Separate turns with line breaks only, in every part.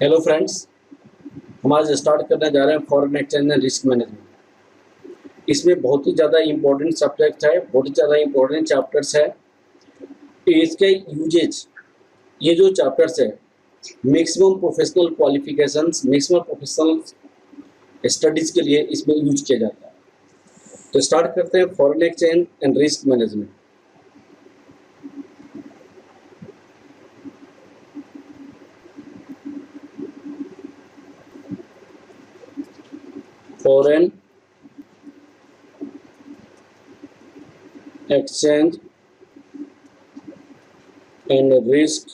Hello friends, हम आज start करने जा रहे हैं foreign exchange and risk management. इसमें बहुत ही ज़्यादा इंपॉर्टेंट सब्जेक्ट है, बहुत ही ज़्यादा इंपॉर्टेंट चैप्टर्स है। इसके यूजेज, ये जो चैप्टर्स है, maximum professional qualifications, maximum professional studies के लिए इसमें यूज किया जाता है। तो स्टार्ट करते हैं foreign exchange and risk management. Foreign exchange and risk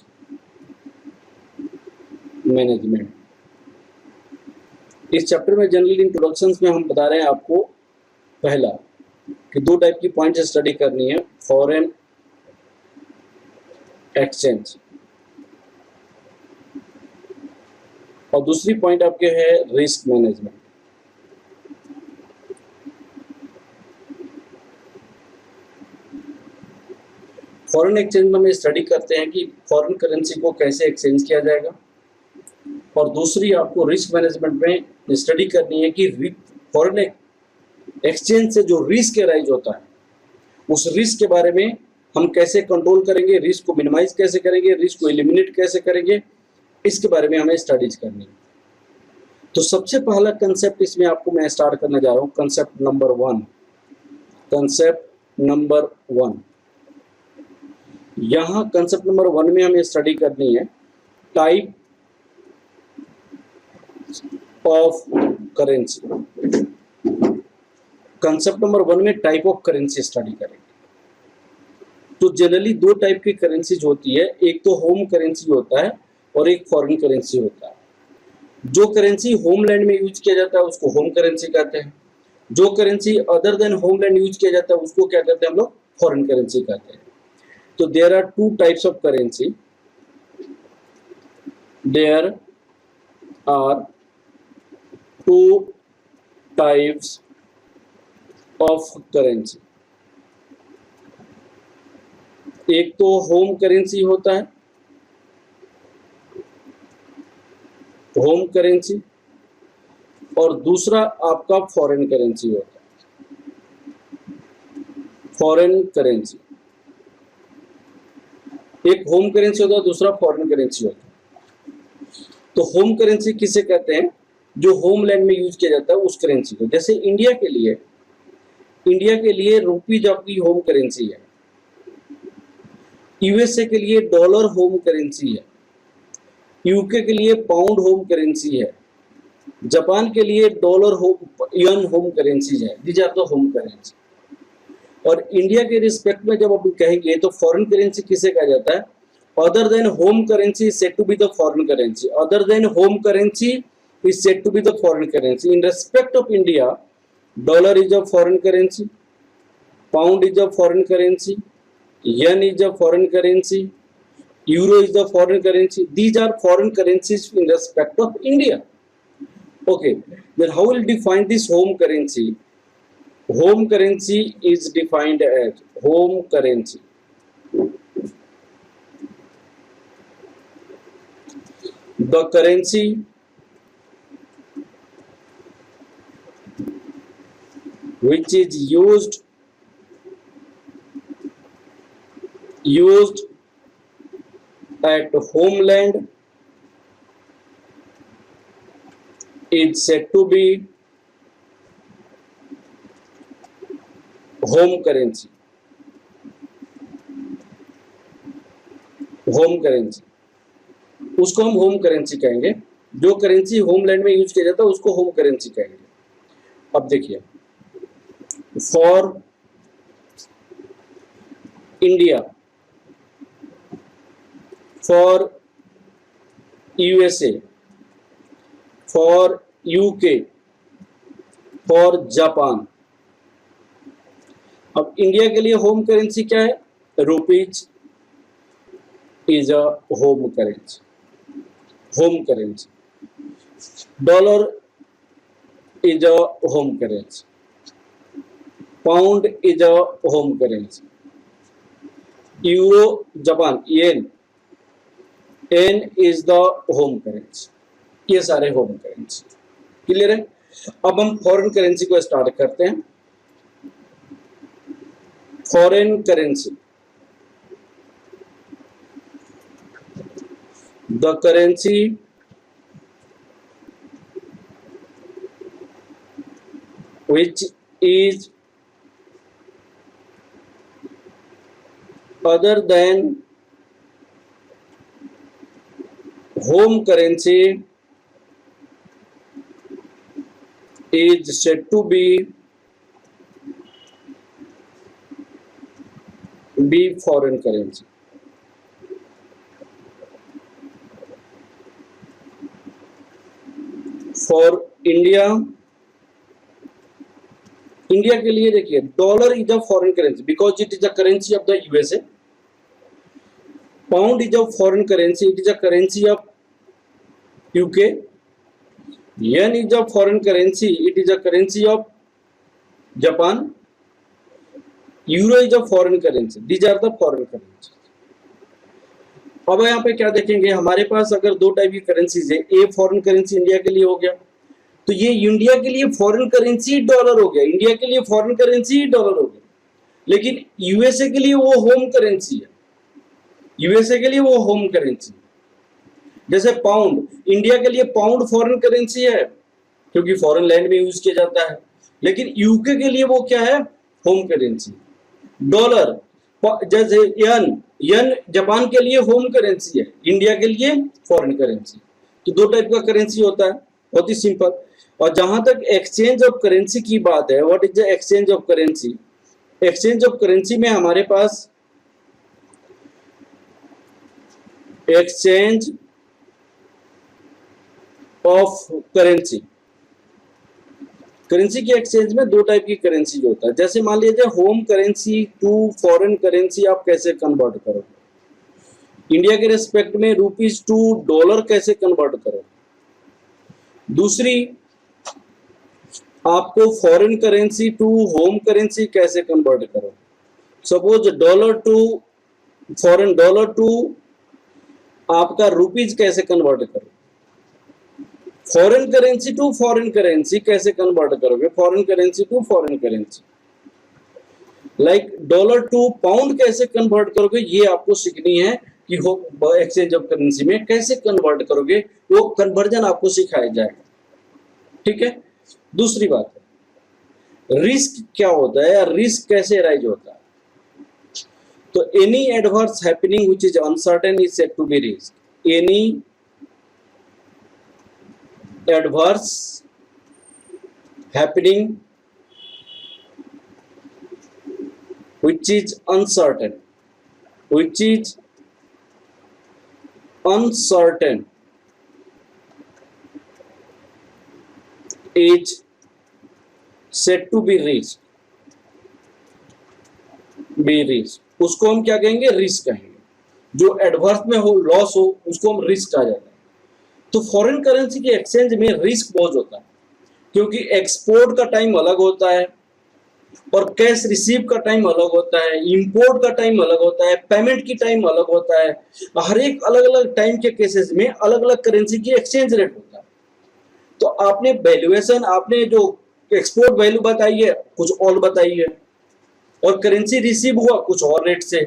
management. इस चैप्टर में जनरल इंट्रोडक्शंस में हम बता रहे हैं आपको पहला कि दो टाइप की पॉइंट्स स्टडी करनी है, फॉरेन एक्सचेंज और दूसरी पॉइंट आपके है रिस्क मैनेजमेंट। फॉरेन एक्सचेंज में हम स्टडी करते हैं कि फॉरेन करेंसी को कैसे एक्सचेंज किया जाएगा, और दूसरी आपको रिस्क मैनेजमेंट में स्टडी करनी है कि फॉरेन एक्सचेंज से जो रिस्क अराइज होता है उस रिस्क के बारे में हम कैसे कंट्रोल करेंगे, रिस्क को मिनिमाइज कैसे करेंगे, रिस्क को एलिमिनेट कैसे करेंगे, इसके बारे में हमें स्टडीज करनी है। तो सबसे पहला कंसेप्ट इसमें आपको मैं स्टार्ट करने जा रहा हूँ, कंसेप्ट नंबर वन। यहाँ कंसेप्ट नंबर 1 में हमें स्टडी करनी है type of currency. Concept number 1 में टाइप ऑफ करेंसी स्टडी करेंगे। तो जनरली दो टाइप की करेंसीज होती है, एक तो होम करेंसी होता है और एक फॉरेन करेंसी होता है। जो करेंसी होमलैंड में यूज किया जाता है उसको होम करेंसी कहते हैं। जो currency other then homeland use किया जाता है उसको क्या कहते हैं हम लोग, फॉरेन करेंसी कहते हैं। तो there are two types of currency. There are two types of currency. एक तो होम करेंसी होता है, होम करेंसी, और दूसरा आपका फॉरेन करेंसी होता है, फॉरेन करेंसी। एक होम करेंसी होता है, दूसरा फॉरेन करेंसी होता है। तो होम करेंसी किसे कहते हैं, जो होमलैंड में यूज किया जाता है उस करेंसी को। जैसे इंडिया के लिए रुपीज आपकी होम करेंसी है, यूएसए के लिए डॉलर होम करेंसी है, यूके के लिए पाउंड होम करेंसी है, जापान के लिए डॉलर यन होम करेंसी है। These are the home currency. और इंडिया के रिस्पेक्ट में जब आप कहेंगे तो फॉरेन करेंसी किसे कहा जाता है, other than home currency is said to be the foreign currency. Other than home currency is said to be the foreign currency. In respect of India, dollar is a foreign currency, pound is a foreign currency, yen is a foreign currency, euro is the foreign currency. These are foreign currencies in respect of India. Okay, then how will define this home currency? Home currency is defined as home currency. The currency which is used at homeland is said to be home currency. Home currency, उसको हम home currency कहेंगे। जो currency homeland में use किया जाता है उसको home currency कहेंगे। अब देखिए, for India, for USA, for UK, for Japan. अब इंडिया के लिए होम करेंसी क्या है, rupees is a home currency, home currency. Dollar is a home currency, pound is a home currency, euro, Japan yen, N is the home currency. ये सारे home currency. Clear है? अब हम foreign currency को start करते हैं। Foreign currency, the currency which is other than home currency is said to be foreign currency. For India, India के लिए देखिए dollar is a foreign currency because it is a currency of the USA. Pound is a foreign currency, it is a currency of UK. Yen is a foreign currency, it is a currency of Japan. Euro is a foreign currency, these are the foreign currency. अब यहाँ पे क्या देखेंगे, हमारे पास अगर दो type की currencies है, ए फॉरेन करेंसी इंडिया के लिए हो गया, तो ये इंडिया के लिए फॉरेन करेंसी डॉलर हो गया, इंडिया के लिए फॉरेन करेंसी डॉलर हो गया। लेकिन यूएसए के लिए वो होम करेंसी है, यूएसए के लिए वो होम करेंसी। जैसे पाउंड, इंडिया के लिए पाउंड फॉरेन करेंसी है क्योंकि फॉरेन लैंड में यूज किया जाता है, लेकिन यूके के लिए वो क्या है, होम करेंसी। डॉलर, जैसे यन, यन जापान के लिए होम करेंसी है, इंडिया के लिए फॉरेन करेंसी। तो दो टाइप का करेंसी होता है, बहुत ही सिंपल। और जहां तक एक्सचेंज ऑफ करेंसी की बात है, what is the exchange of currency? Exchange of currency में हमारे पास एक्सचेंज ऑफ करेंसी, करेंसी के एक्सचेंज में दो टाइप की करेंसी होता है। जैसे मान लीजिए home currency to foreign currency आप कैसे कन्वर्ट करोगे, इंडिया के रेस्पेक्ट में रुपीज टू डॉलर कैसे कन्वर्ट करोगे। दूसरी, आपको foreign currency to home currency कैसे कन्वर्ट करोगे। Suppose dollar to foreign, dollar to आपका रुपीज कैसे कन्वर्ट करोगे। Foreign currency to foreign currency कैसे कन्वर्ट करोगे, foreign currency to foreign currency. Like dollar to pound कैसे कन्वर्ट करोगे, ये आपको सीखनी है कि हो एक्सचेंज ऑफ करेंसी में कैसे कन्वर्ट करोगे, वो कन्वर्जन आपको सिखाया जाएगा। ठीक है। दूसरी बात है रिस्क क्या होता है, या रिस्क कैसे राइज होता है। तो any adverse happening which is uncertain is said to be risk. Any adverse happening which is uncertain, which is uncertain is said to be risk, be risk। उसको हम क्या कहेंगे, रिस्क कहेंगे। जो एडवर्स में हो, लॉस हो, उसको हम रिस्क कहा जाता है। तो फॉरेन करेंसी के एक्सचेंज में रिस्क बहुत होता है, क्योंकि एक्सपोर्ट का टाइम अलग होता है और कैश रिसीव का टाइम अलग होता है, इंपोर्ट का टाइम अलग होता है, पेमेंट की टाइम अलग होता है। हर एक अलग अलग टाइम के केसेस में अलग अलग करेंसी की एक्सचेंज रेट होता है। तो आपने वैल्यूएशन, आपने जो एक्सपोर्ट वैल्यू बताई है कुछ और बताई है, और करेंसी रिसीव हुआ कुछ और रेट से,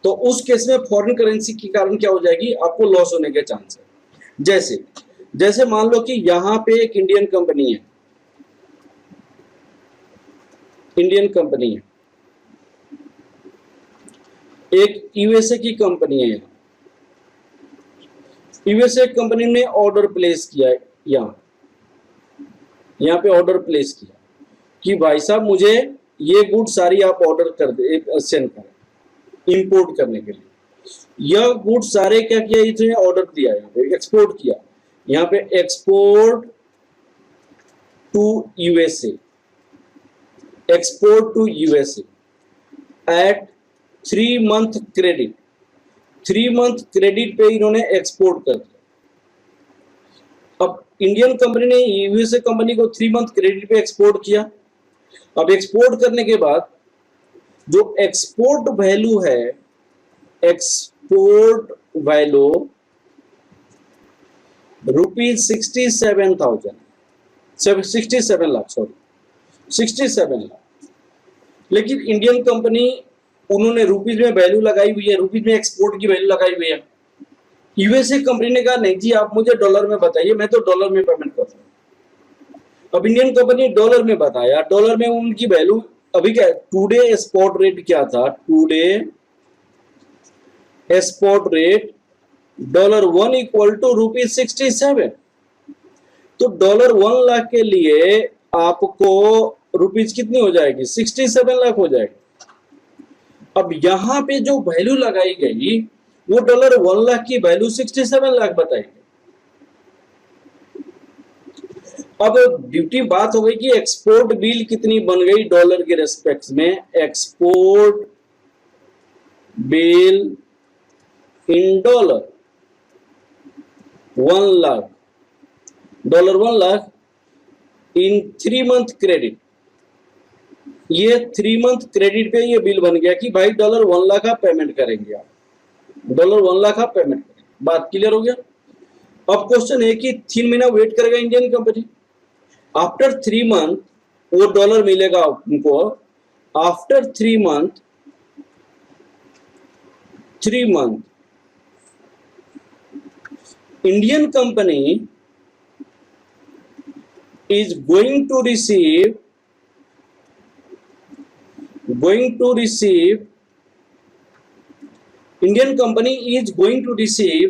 तो उस केस में फॉरेन करेंसी के कारण क्या हो जाएगी, आपको लॉस होने के चांस है। जैसे जैसे मान लो कि यहां पे एक इंडियन कंपनी है, इंडियन कंपनी है, एक यूएसए की कंपनी है। यूएसए कंपनी ने ऑर्डर प्लेस किया है, यहाँ पे ऑर्डर प्लेस किया कि भाई साहब मुझे ये गुड सारी आप ऑर्डर कर दे, सेंड करें इंपोर्ट करने के लिए। यह गुड सारे क्या किया, इसने ऑर्डर दिया, यहाँ पे एक्सपोर्ट किया, यहाँ पे export to USA, export to USA at 3 month credit, 3 month credit पे इन्होंने एक्सपोर्ट कर दिया। अब इंडियन कंपनी ने यूएसए कंपनी को 3 मंथ क्रेडिट पे एक्सपोर्ट किया। अब एक्सपोर्ट करने के बाद जो एक्सपोर्ट वैल्यू है, export value ₹67,000, 67 lakh, sorry 67 lakh. लेकिन इंडियन कंपनी, उन्होंने रुपीज में वैल्यू लगाई हुई है, रुपीज में एक्सपोर्ट की वैल्यू लगाई हुई है। यूएसए कंपनी ने कहा नहीं जी, आप मुझे डॉलर में बताइए, मैं तो डॉलर में पेमेंट कर रहा हूँ। अब इंडियन कंपनी डॉलर में बताया, डॉलर में उनकी वैल्यू अभी क्या, टुडे स्पॉट रेट क्या था, today spot rate $1 equal to ₹67। तो $1 लाख के लिए आपको रुपीज कितनी हो जाएगी, 67 लाख हो जाएगी। अब यहां पे जो वैल्यू लगाई गई वो $1 लाख की वैल्यू 67 लाख बताई। अब ड्यूटी बात हो गई कि एक्सपोर्ट बिल कितनी बन गई डॉलर के रेस्पेक्ट में। Export bill in dollar 1 lakh, $1 lakh in 3 month credit. ये 3 मंथ क्रेडिट पे ये बिल बन गया कि भाई $1 लाख आप पेमेंट करेंगे, आप $1 लाख आप पेमेंट करेंगे। बात क्लियर हो गया। अब क्वेश्चन है कि 3 महीना वेट करेगा इंडियन कंपनी, आफ्टर 3 मंथ वो डॉलर मिलेगा उनको। After 3 month Indian company is going to receive Indian company is going to receive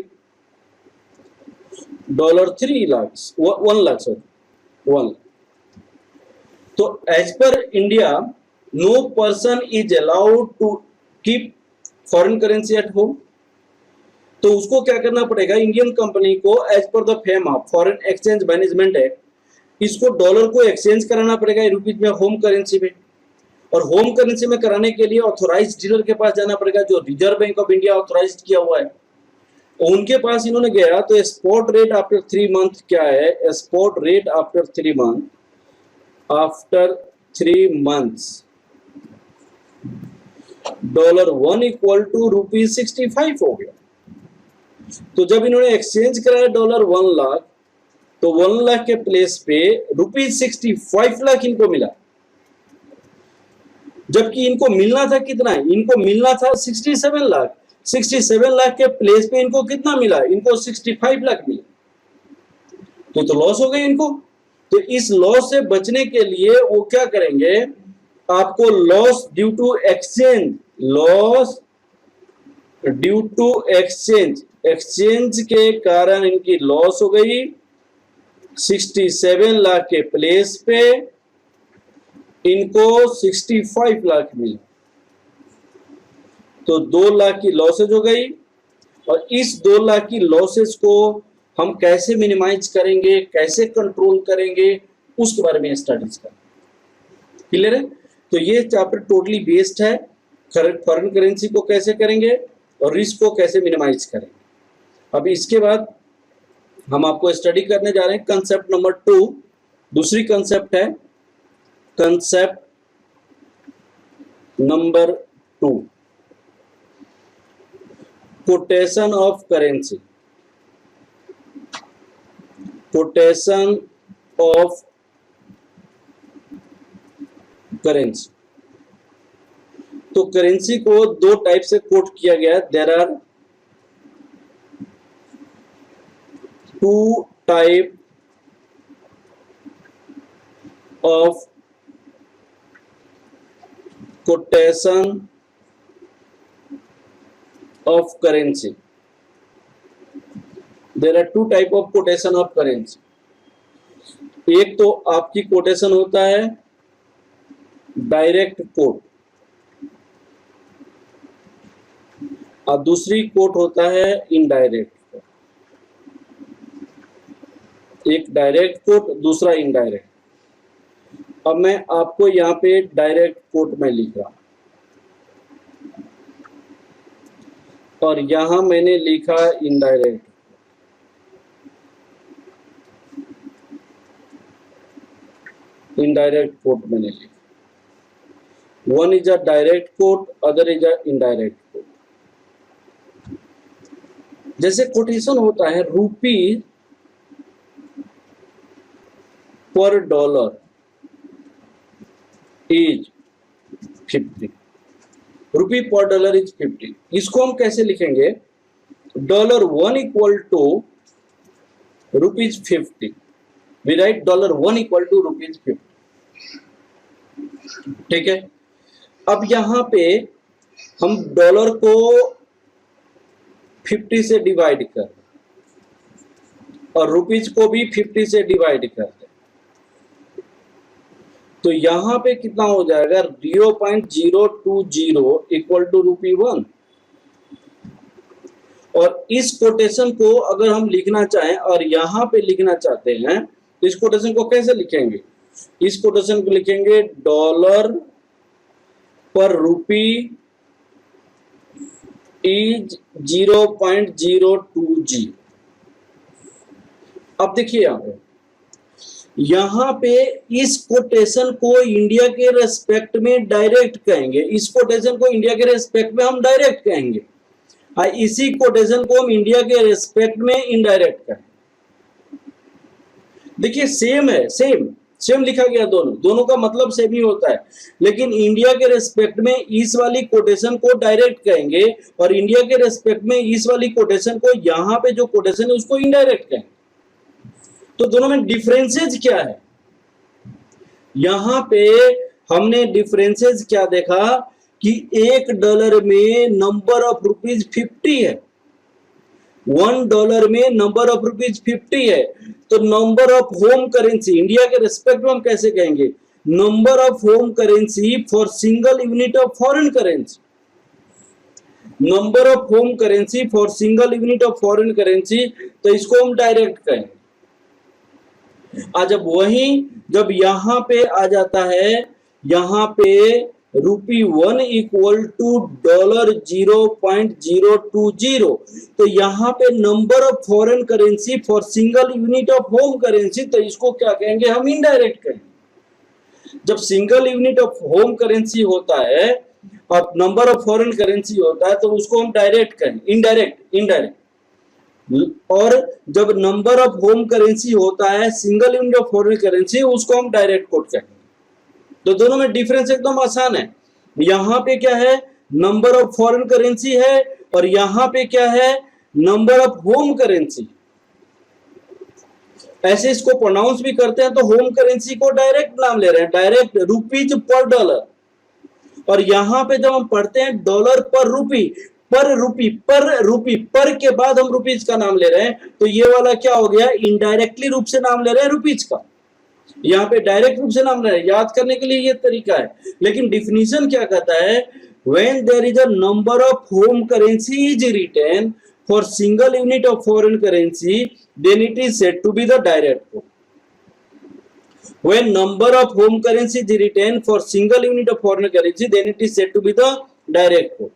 $3 lakhs, 1 lakh, sorry 1 lakh. तो as per India no person is allowed to keep foreign currency at home. तो उसको क्या करना पड़ेगा, Indian company को as per the FEMA foreign exchange management act, इसको dollar को exchange कराना पड़ेगा रुपीज में, होम करेंसी में। और होम करेंसी में कराने के लिए ऑथोराइज्ड डीलर के पास जाना पड़ेगा, जो Reserve Bank of India authorised किया हुआ है। उनके पास इन्होंने गया तो स्पॉट रेट आफ्टर 3 मंथ क्या है, spot rate after 3 month, after 3 months $1 equal to ₹65 हो गया। तो जब इन्होंने एक्सचेंज कराया $1 लाख, तो 1 लाख के प्लेस पे ₹65 लाख इनको मिला। जबकि इनको मिलना था कितना, इनको मिलना था 67 लाख। 67 लाख के प्लेस पे इनको कितना मिला, इनको 65 लाख मिला। तो लॉस हो गई इनको। तो इस लॉस से बचने के लिए वो क्या करेंगे, आपको loss due to exchange, loss due to exchange, exchange के कारण इनकी लॉस हो गई। 67 लाख के प्लेस पे इनको 65 लाख मिला, तो 2 लाख की लॉसेज हो गई। और इस 2 लाख की लॉसेज को हम कैसे मिनिमाइज करेंगे, कैसे कंट्रोल करेंगे, उसके बारे में स्टडीज करें। क्लियर है। तो ये चैप्टर टोटली बेस्ड है फॉरेन करेंसी को कैसे करेंगे और रिस्क को कैसे मिनिमाइज करेंगे। अब इसके बाद हम आपको स्टडी करने जा रहे हैं कंसेप्ट नंबर 2। दूसरी कंसेप्ट है concept number 2, quotation of currency. Quotation of currency. तो करेंसी को 2 टाइप से कोट किया गया है। There are 2 type of quotation of currency. There are 2 type of quotation of currency. एक तो आपकी कोटेशन होता है डायरेक्ट कोट, और दूसरी कोट होता है इनडायरेक्ट कोट। एक डायरेक्ट कोट, दूसरा इनडायरेक्ट। अब मैं आपको यहाँ पे डायरेक्ट कोट में लिख रहा हूं और यहां मैंने लिखा इनडायरेक्ट। इनडायरेक्ट कोट मैंने लिखा, one is a direct quote, other is a indirect coat. जैसे कोटेशन होता है रुपीज पर डॉलर इज 50, रुपी पर डॉलर इज 50। इसको हम कैसे लिखेंगे? $1 equal to rupees 50, we write $1 equal to rupees 50। ठीक है, अब यहां पे हम डॉलर को 50 से डिवाइड कर और रुपीज को भी 50 से डिवाइड कर दे, तो यहां पे कितना हो जाएगा? 0.020 इक्वल टू ₹1। और इस कोटेशन को अगर हम लिखना चाहें और यहां पे लिखना चाहते हैं तो इस कोटेशन को कैसे लिखेंगे? इस कोटेशन को लिखेंगे डॉलर पर रुपी इज 0.020। अब देखिए यहां पे इस कोटेशन को इंडिया के रेस्पेक्ट में डायरेक्ट कहेंगे, इस कोटेशन को इंडिया के रेस्पेक्ट में हम डायरेक्ट कहेंगे, इसी कोटेशन को हम इंडिया के रेस्पेक्ट में इनडायरेक्ट कहेंगे। देखिए सेम है, सेम लिखा गया, दोनों का मतलब सेम ही होता है, लेकिन इंडिया के रेस्पेक्ट में इस वाली कोटेशन को डायरेक्ट कहेंगे और इंडिया के रेस्पेक्ट में इस वाली कोटेशन को, यहां पे जो कोटेशन है उसको इनडायरेक्ट कहेंगे। तो दोनों में डिफरेंसेस क्या है? यहां पे हमने डिफरेंसेस क्या देखा कि $1 में नंबर ऑफ रुपीज 50 है, $1 में नंबर ऑफ रुपीज 50 है। तो number of home currency India के रेस्पेक्ट में हम कैसे कहेंगे? Number of home currency for single unit of foreign currency, number of home currency for single unit of foreign currency, तो इसको हम डायरेक्ट कहेंगे। जब वही जब यहां पे आ जाता है, यहां पे ₹1 इक्वल टू $0.020, तो यहां पे number of foreign currency for single unit of home currency, तो इसको क्या कहेंगे? हम इनडायरेक्ट कहेंगे। जब single unit of home currency होता है और नंबर ऑफ फॉरेन करेंसी होता है तो उसको हम डायरेक्ट कहेंगे, इनडायरेक्ट। और जब नंबर ऑफ होम करेंसी होता है single unit of foreign currency, उसको हम डायरेक्ट कोट कहेंगे। तो दोनों में डिफरेंस एकदम आसान है। यहां पे क्या है? नंबर ऑफ फॉरेन करेंसी है और यहां पे क्या है? Number of home currency. ऐसे इसको प्रोनाउंस भी करते हैं तो होम करेंसी को डायरेक्ट नाम ले रहे हैं, डायरेक्ट रुपीज पर डॉलर। और यहां पे जब हम पढ़ते हैं डॉलर पर रुपी, पर के बाद हम रुपीज का नाम ले रहे हैं, तो ये वाला क्या हो गया? इनडायरेक्टली रूप से नाम ले रहे हैं रुपीज का, यहाँ पे डायरेक्ट रूप से नाम ले रहे हैं। याद करने के लिए ये तरीका है, लेकिन डिफिनीशन क्या कहता है? when there is a number of home currency is written for single unit of foreign currency, then it is said to be the direct quote. When number of home currency is written for single unit of foreign currency, then it is said to be the direct quote.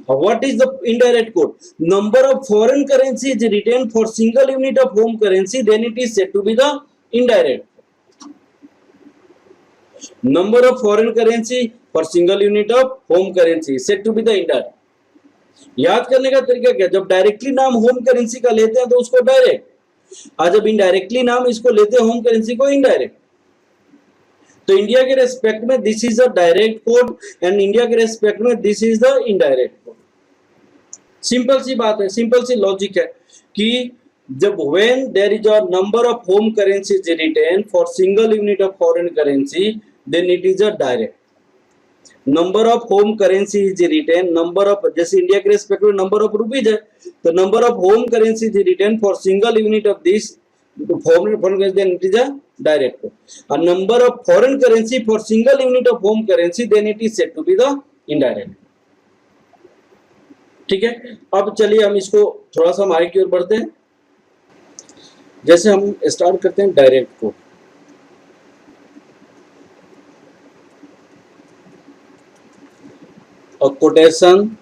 What is the indirect quote? Number of foreign currency is written for single unit of home currency, then it is said to be the indirect quote. Number of foreign currency for single unit of home currency is said to be the indirect. याद करने का तरीका क्या? जब directly नाम home currency का लेते हैं तो उसको डायरेक्ट, और जब इनडायरेक्टली नाम इसको लेते हैं होम करेंसी को इनडायरेक्ट। तो इंडिया के रेस्पेक्ट में this is the direct code and India के रेस्पेक्ट में this is the indirect code. Simple सी बात है, सिंपल सी लॉजिक है कि जब when there is a number of home currency is written for single unit of foreign currency, then it is a direct. Number of home currency is written, number of, जैसे India के respect में number of rupees है, तो number of home currency is return for single unit of this foreign currency, then it is a direct quote. A number of foreign currency for single unit of home currency, then it is said to be the indirect. ठीक है, अब चलिए हम इसको थोड़ा सा आगे की ओर बढ़ते हैं। जैसे हम स्टार्ट करते हैं direct code. A quotation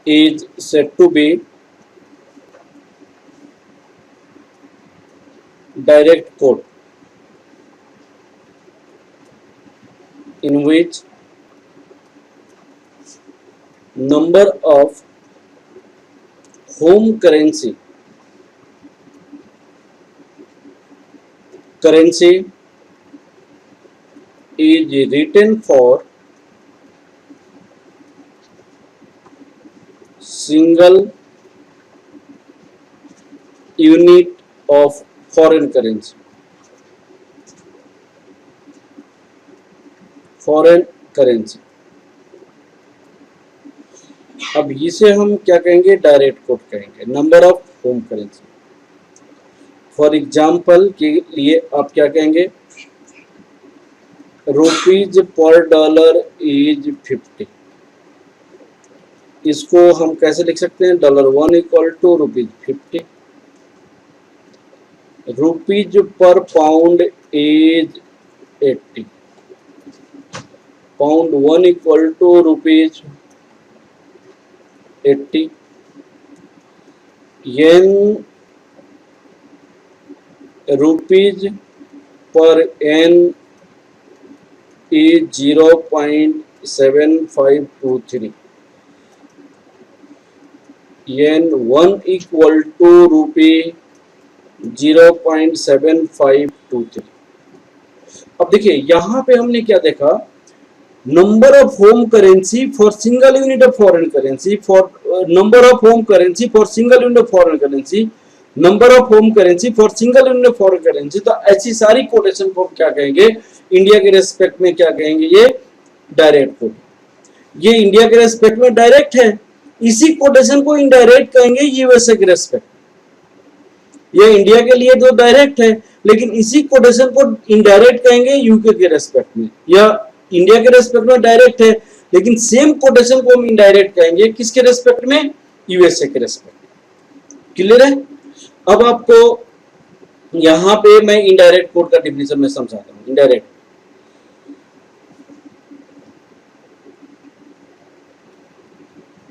is said to be direct quote in which number of home currency currency is written for single unit of foreign currency. Foreign currency. अब इसे हम क्या कहेंगे, डायरेक्ट कोट कहेंगे। Number of home currency, for example के लिए आप क्या कहेंगे, रुपीज पर डॉलर इज 50। इसको हम कैसे लिख सकते हैं, $1 equal to ₹50। Rupees per pound is 80। Pound 1 equal to ₹80। Yen rupees per yen is 0.7523। Yen 1 equal to ₹0.7523। अब देखिए यहां पे हमने क्या देखा, number of home currency for single unit of foreign currency, for number of home currency for single unit of foreign currency, number of home currency for single unit of foreign currency. तो ऐसी सारी quotation को क्या कहेंगे, India के respect में क्या कहेंगे, ये डायरेक्ट कोट। ये इंडिया के रेस्पेक्ट में डायरेक्ट है, इसी कोटेशन को इनडायरेक्ट कहेंगे यूएसए के रेस्पेक्ट। ये इंडिया के लिए तो डायरेक्ट है, लेकिन इसी कोटेशन को इनडायरेक्ट कहेंगे यूके के रेस्पेक्ट में। या इंडिया के रेस्पेक्ट में डायरेक्ट है, लेकिन सेम कोटेशन को हम इनडायरेक्ट कहेंगे किसके रेस्पेक्ट में, यूएसए के रेस्पेक्ट में। क्लियर है। अब आपको यहां पे मैं इनडायरेक्ट कोड का डिफिनेशन में समझाता हूं।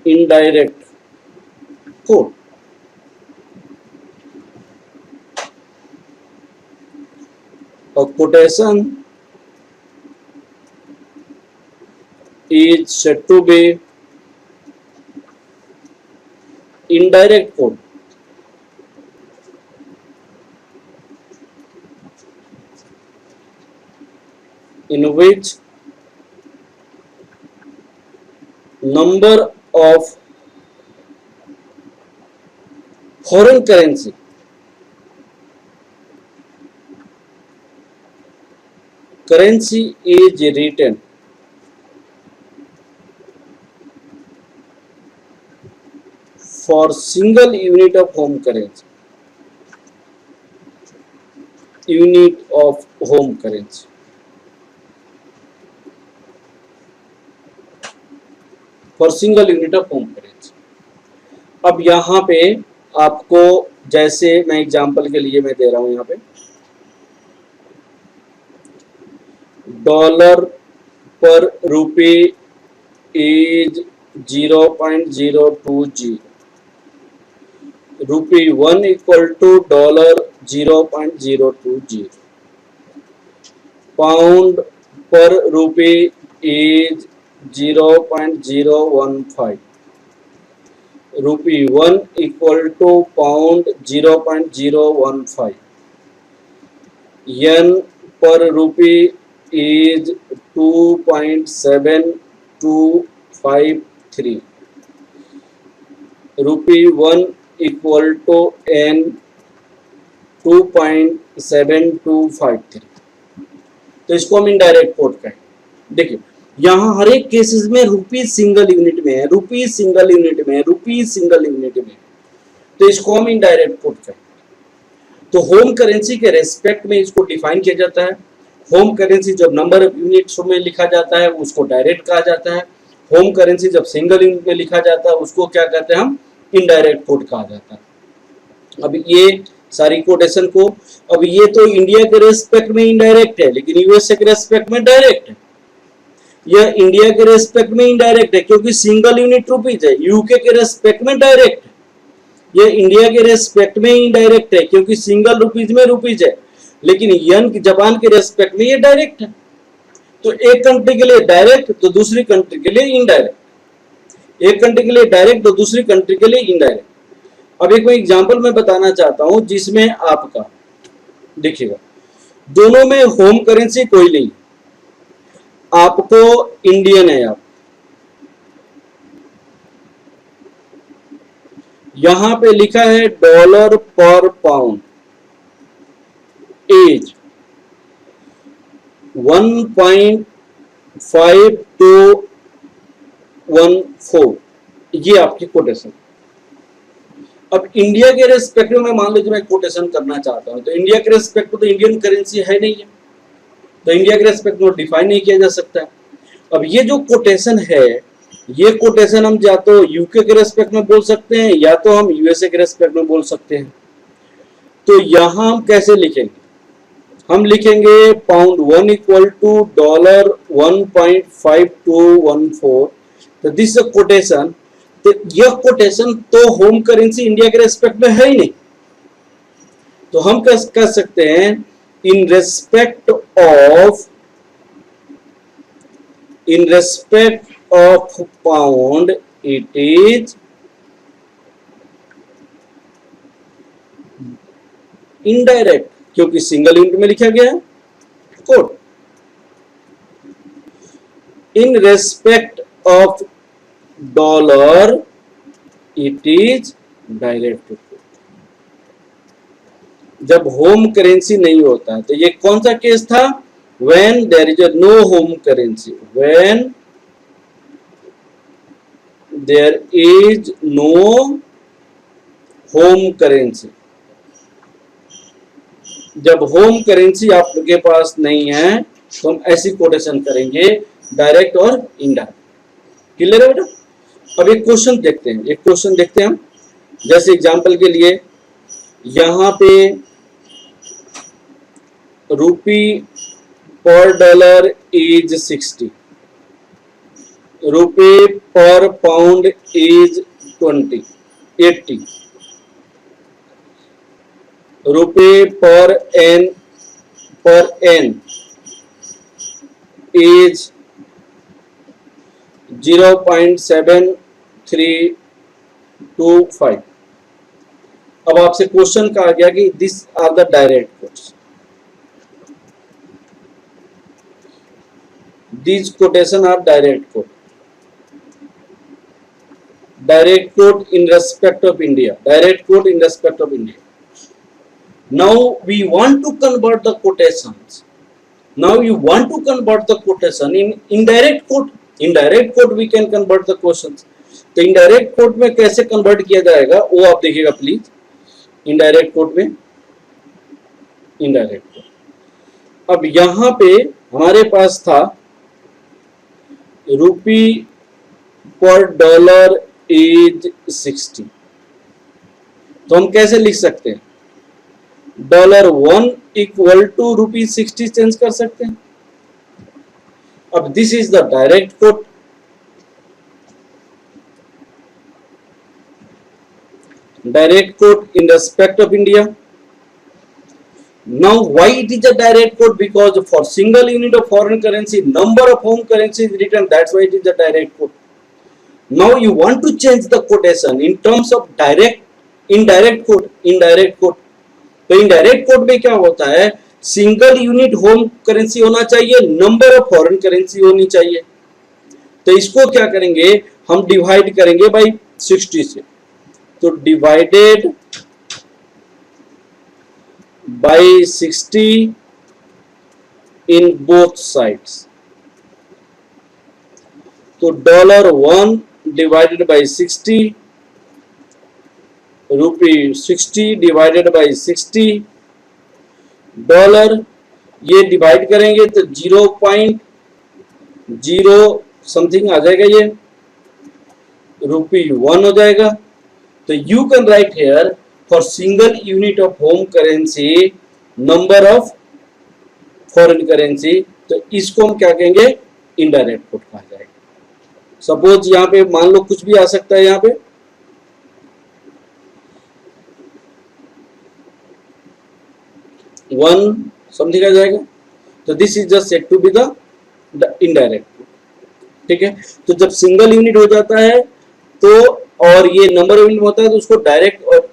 Indirect code, a quotation is said to be indirect code in which number of foreign currency is written for single unit of home currency, for single unit of home currency। अब यहाँ पे आपको, जैसे मैं example के लिए मैं दे रहा हूं, यहाँ पे डॉलर पर rupee is 0.020, rupee 1 equal to $0.020, pound पर rupee is 0.015, rupee 1 equal to pound 0.015, yen पर rupee is 2.7253, rupee 1 equal to yen 2.7253। तो इसको हम इनडायरेक्ट कोड कहें। देखिए यहाँ हर एक केसेस में रुपी सिंगल यूनिट में है, रुपी सिंगल यूनिट में है, रुपी सिंगल यूनिट में, तो इसको हम इनडायरेक्ट कोड कहें। तो होम करेंसी के रेस्पेक्ट में इसको डिफाइन किया जाता है। होम करेंसी जब नंबर ऑफ यूनिट्स में लिखा जाता है उसको डायरेक्ट कहा जाता है। होम करेंसी जब सिंगल यूनिट में लिखा जाता है उसको क्या कहते हैं हम, इनडायरेक्ट कोड कहा जाता है। अब ये सारी कोटेशन को, अब ये तो इंडिया के रेस्पेक्ट में इनडायरेक्ट है, लेकिन यूएसए के रेस्पेक्ट में डायरेक्ट है। यह इंडिया के रेस्पेक्ट में इनडायरेक्ट है क्योंकि सिंगल यूनिट रुपीज है। यूके के रेस्पेक्ट में डायरेक्ट है। यह इंडिया के रेस्पेक्ट में इनडायरेक्ट है क्योंकि सिंगल रुपीज में रुपीज है, लेकिन यन जापान के रेस्पेक्ट में ये डायरेक्ट है। तो एक कंट्री के लिए डायरेक्ट तो दूसरी कंट्री के लिए इनडायरेक्ट, एक कंट्री के लिए डायरेक्ट तो दूसरी कंट्री के लिए इनडायरेक्ट। अब एक मैं एग्जांपल मैं बताना चाहता हूं जिसमें आपका देखिएगा, दोनों में होम करेंसी कोई नहीं, आपको इंडियन है। आप यहां पे लिखा है डॉलर पर पाउंड, एज 1.5214, ये आपकी कोटेशन। अब इंडिया के रेस्पेक्टिव में मान लीजिए मैं कोटेशन करना चाहता हूं, तो इंडिया के रेस्पेक्टिव तो इंडियन करेंसी है नहीं है, तो इंडिया के रेस्पेक्टिव में डिफाइन नहीं किया जा सकता है। अब ये जो कोटेशन है, ये कोटेशन हम या तो यूके के रेस्पेक्ट में बोल सकते हैं या तो हम यूएसए के रेस्पेक्ट में बोल सकते हैं। तो यहां हम कैसे लिखेंगे? हम लिखेंगे पाउंड 1 इक्वल टू डॉलर 1.5214, तो दिस कोटेशन, तो यह कोटेशन तो होम करेंसी इंडिया के रेस्पेक्ट में है ही नहीं, तो हम कह सकते हैं in respect of pound it is indirect, क्योंकि सिंगल यूनिट में लिखा गया है। Quote in respect of dollar it is direct. जब होम करेंसी नहीं होता है, तो ये कौन सा केस था? when there is a no home currency, when there is no home currency, जब होम करेंसी आपके पास नहीं है तो हम ऐसी कोटेशन करेंगे, डायरेक्ट और इनडायरेक्ट। क्लियर है बेटा? अब एक क्वेश्चन देखते हैं, हम जैसे एग्जांपल के लिए यहां पे रूपी पर डॉलर इज 60, रुपये पर पाउंड इज 80, रुपये पर एन इज 0.7325। अब आपसे क्वेश्चन कहा गया कि this are the direct quotes, these quotation are direct quote in respect of India, now we want to convert the quotations, in indirect quote we can convert the questions। तो indirect quote में कैसे convert किया जाएगा वो आप देखिएगा please. indirect quote में अब यहां पे हमारे पास था रूपी पर डॉलर इज 60, तो हम कैसे लिख सकते हैं? Dollar 1 equal to rupee 60 change कर सकते हैं। अब this is the direct quote, in respect of India। Now why it is a direct quote? Because for single unit of foreign currency number of home currency is written, that's why it is a direct quote। Now you want to change the quotation in terms of indirect quote। तो indirect quote में क्या होता है? Single unit home currency होना चाहिए, number of foreign currency होनी चाहिए। तो इसको क्या करेंगे? हम डिवाइड करेंगे बाई 60 से, तो divided by 60 in both sides, तो dollar 1 divided by 60, rupee 60 divided by 60 dollar, ये डिवाइड करेंगे तो 0.0 समथिंग आ जाएगा, ये रुपी 1 हो जाएगा। तो you can write here for single unit of home currency number of foreign currency, तो इसको हम क्या कहेंगे? इनडायरेक्ट कोट कहा जाएगा। सपोज यहां पे मान लो कुछ भी आ सकता है, यहां पे 1 समथिंग आ जाएगा, तो this is just said to be the indirect quote. ठीक है, तो जब सिंगल यूनिट हो जाता है तो और ये नंबर ऑफ यूनिट होता है तो उसको डायरेक्ट और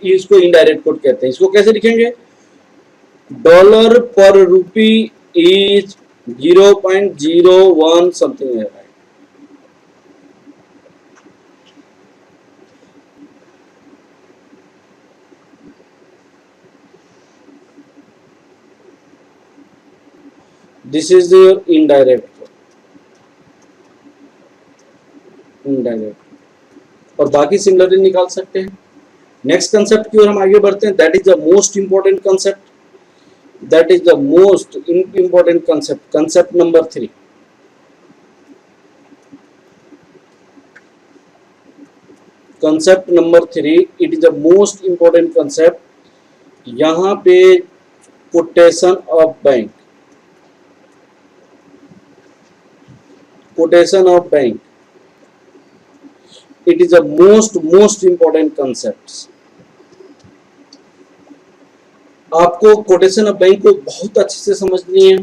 इसको इनडायरेक्ट कोट कहते हैं। इसको कैसे लिखेंगे? डॉलर पर रूपी इज 0.01 समथिंग है। दिस इज इनडायरेक्ट, और बाकी सिमिलरली निकाल सकते हैं। नेक्स्ट कंसेप्ट की ओर हम आगे बढ़ते हैं। That is the most important concept, that is the most important concept, concept number 3। Concept number 3, it is the most important concept. यहां पे quotation of bank, quotation of bank, it is the most important concepts। आपको quotation of bank को बहुत अच्छे से समझनी है,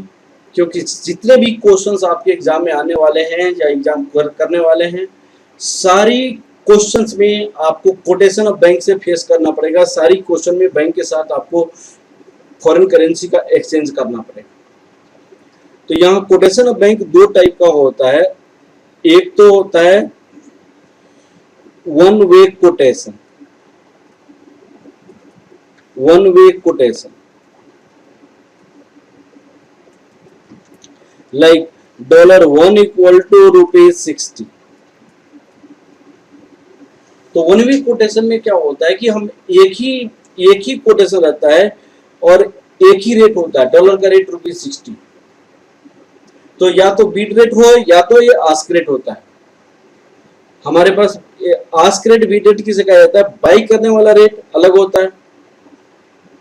क्योंकि जितने भी क्वेश्चंस आपके एग्जाम में आने वाले हैं या एग्जाम करने वाले हैं, सारी क्वेश्चंस में आपको कोटेशन ऑफ बैंक से फेस करना पड़ेगा। सारी क्वेश्चन में बैंक के साथ आपको फॉरेन करेंसी का एक्सचेंज करना पड़ेगा। तो यहाँ कोटेशन ऑफ बैंक दो टाइप का होता है। एक तो होता है one way quotation, one way quotation, like $1 equal to ₹60। तो वन वे कोटेशन में क्या होता है कि हम एक ही कोटेशन रहता है और एक ही रेट होता है, डॉलर का रेट ₹60। तो या तो बीट रेट हो या तो ये आस्क रेट होता है। हमारे पास आस्क रेट बीट रेट किसे कहा जाता है? बाई करने वाला रेट अलग होता है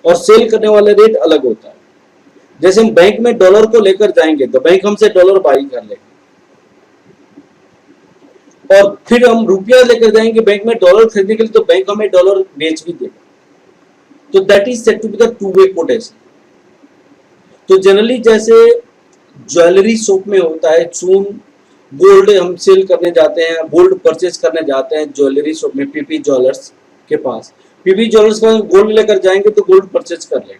और सेल करने वाला रेट अलग होता है। जैसे हम बैंक में डॉलर को लेकर जाएंगे तो बैंक हमसे डॉलर बाई कर लेगा, और फिर हम रुपया लेकर जाएंगे बैंक में डॉलर खरीदने के लिए तो बैंक हमें डॉलर बेच भी देगा। तो that is said to be the two way quotation. तो जनरली जैसे ज्वेलरी शॉप में होता है, चून गोल्ड हम सेल करने जाते हैं, गोल्ड परचेज करने जाते हैं ज्वेलरी शॉप में, पीपी ज्वेलर्स के पास। पीपी ज्वेलर्स का गोल्ड लेकर जाएंगे तो गोल्ड परचेज कर लेंगे।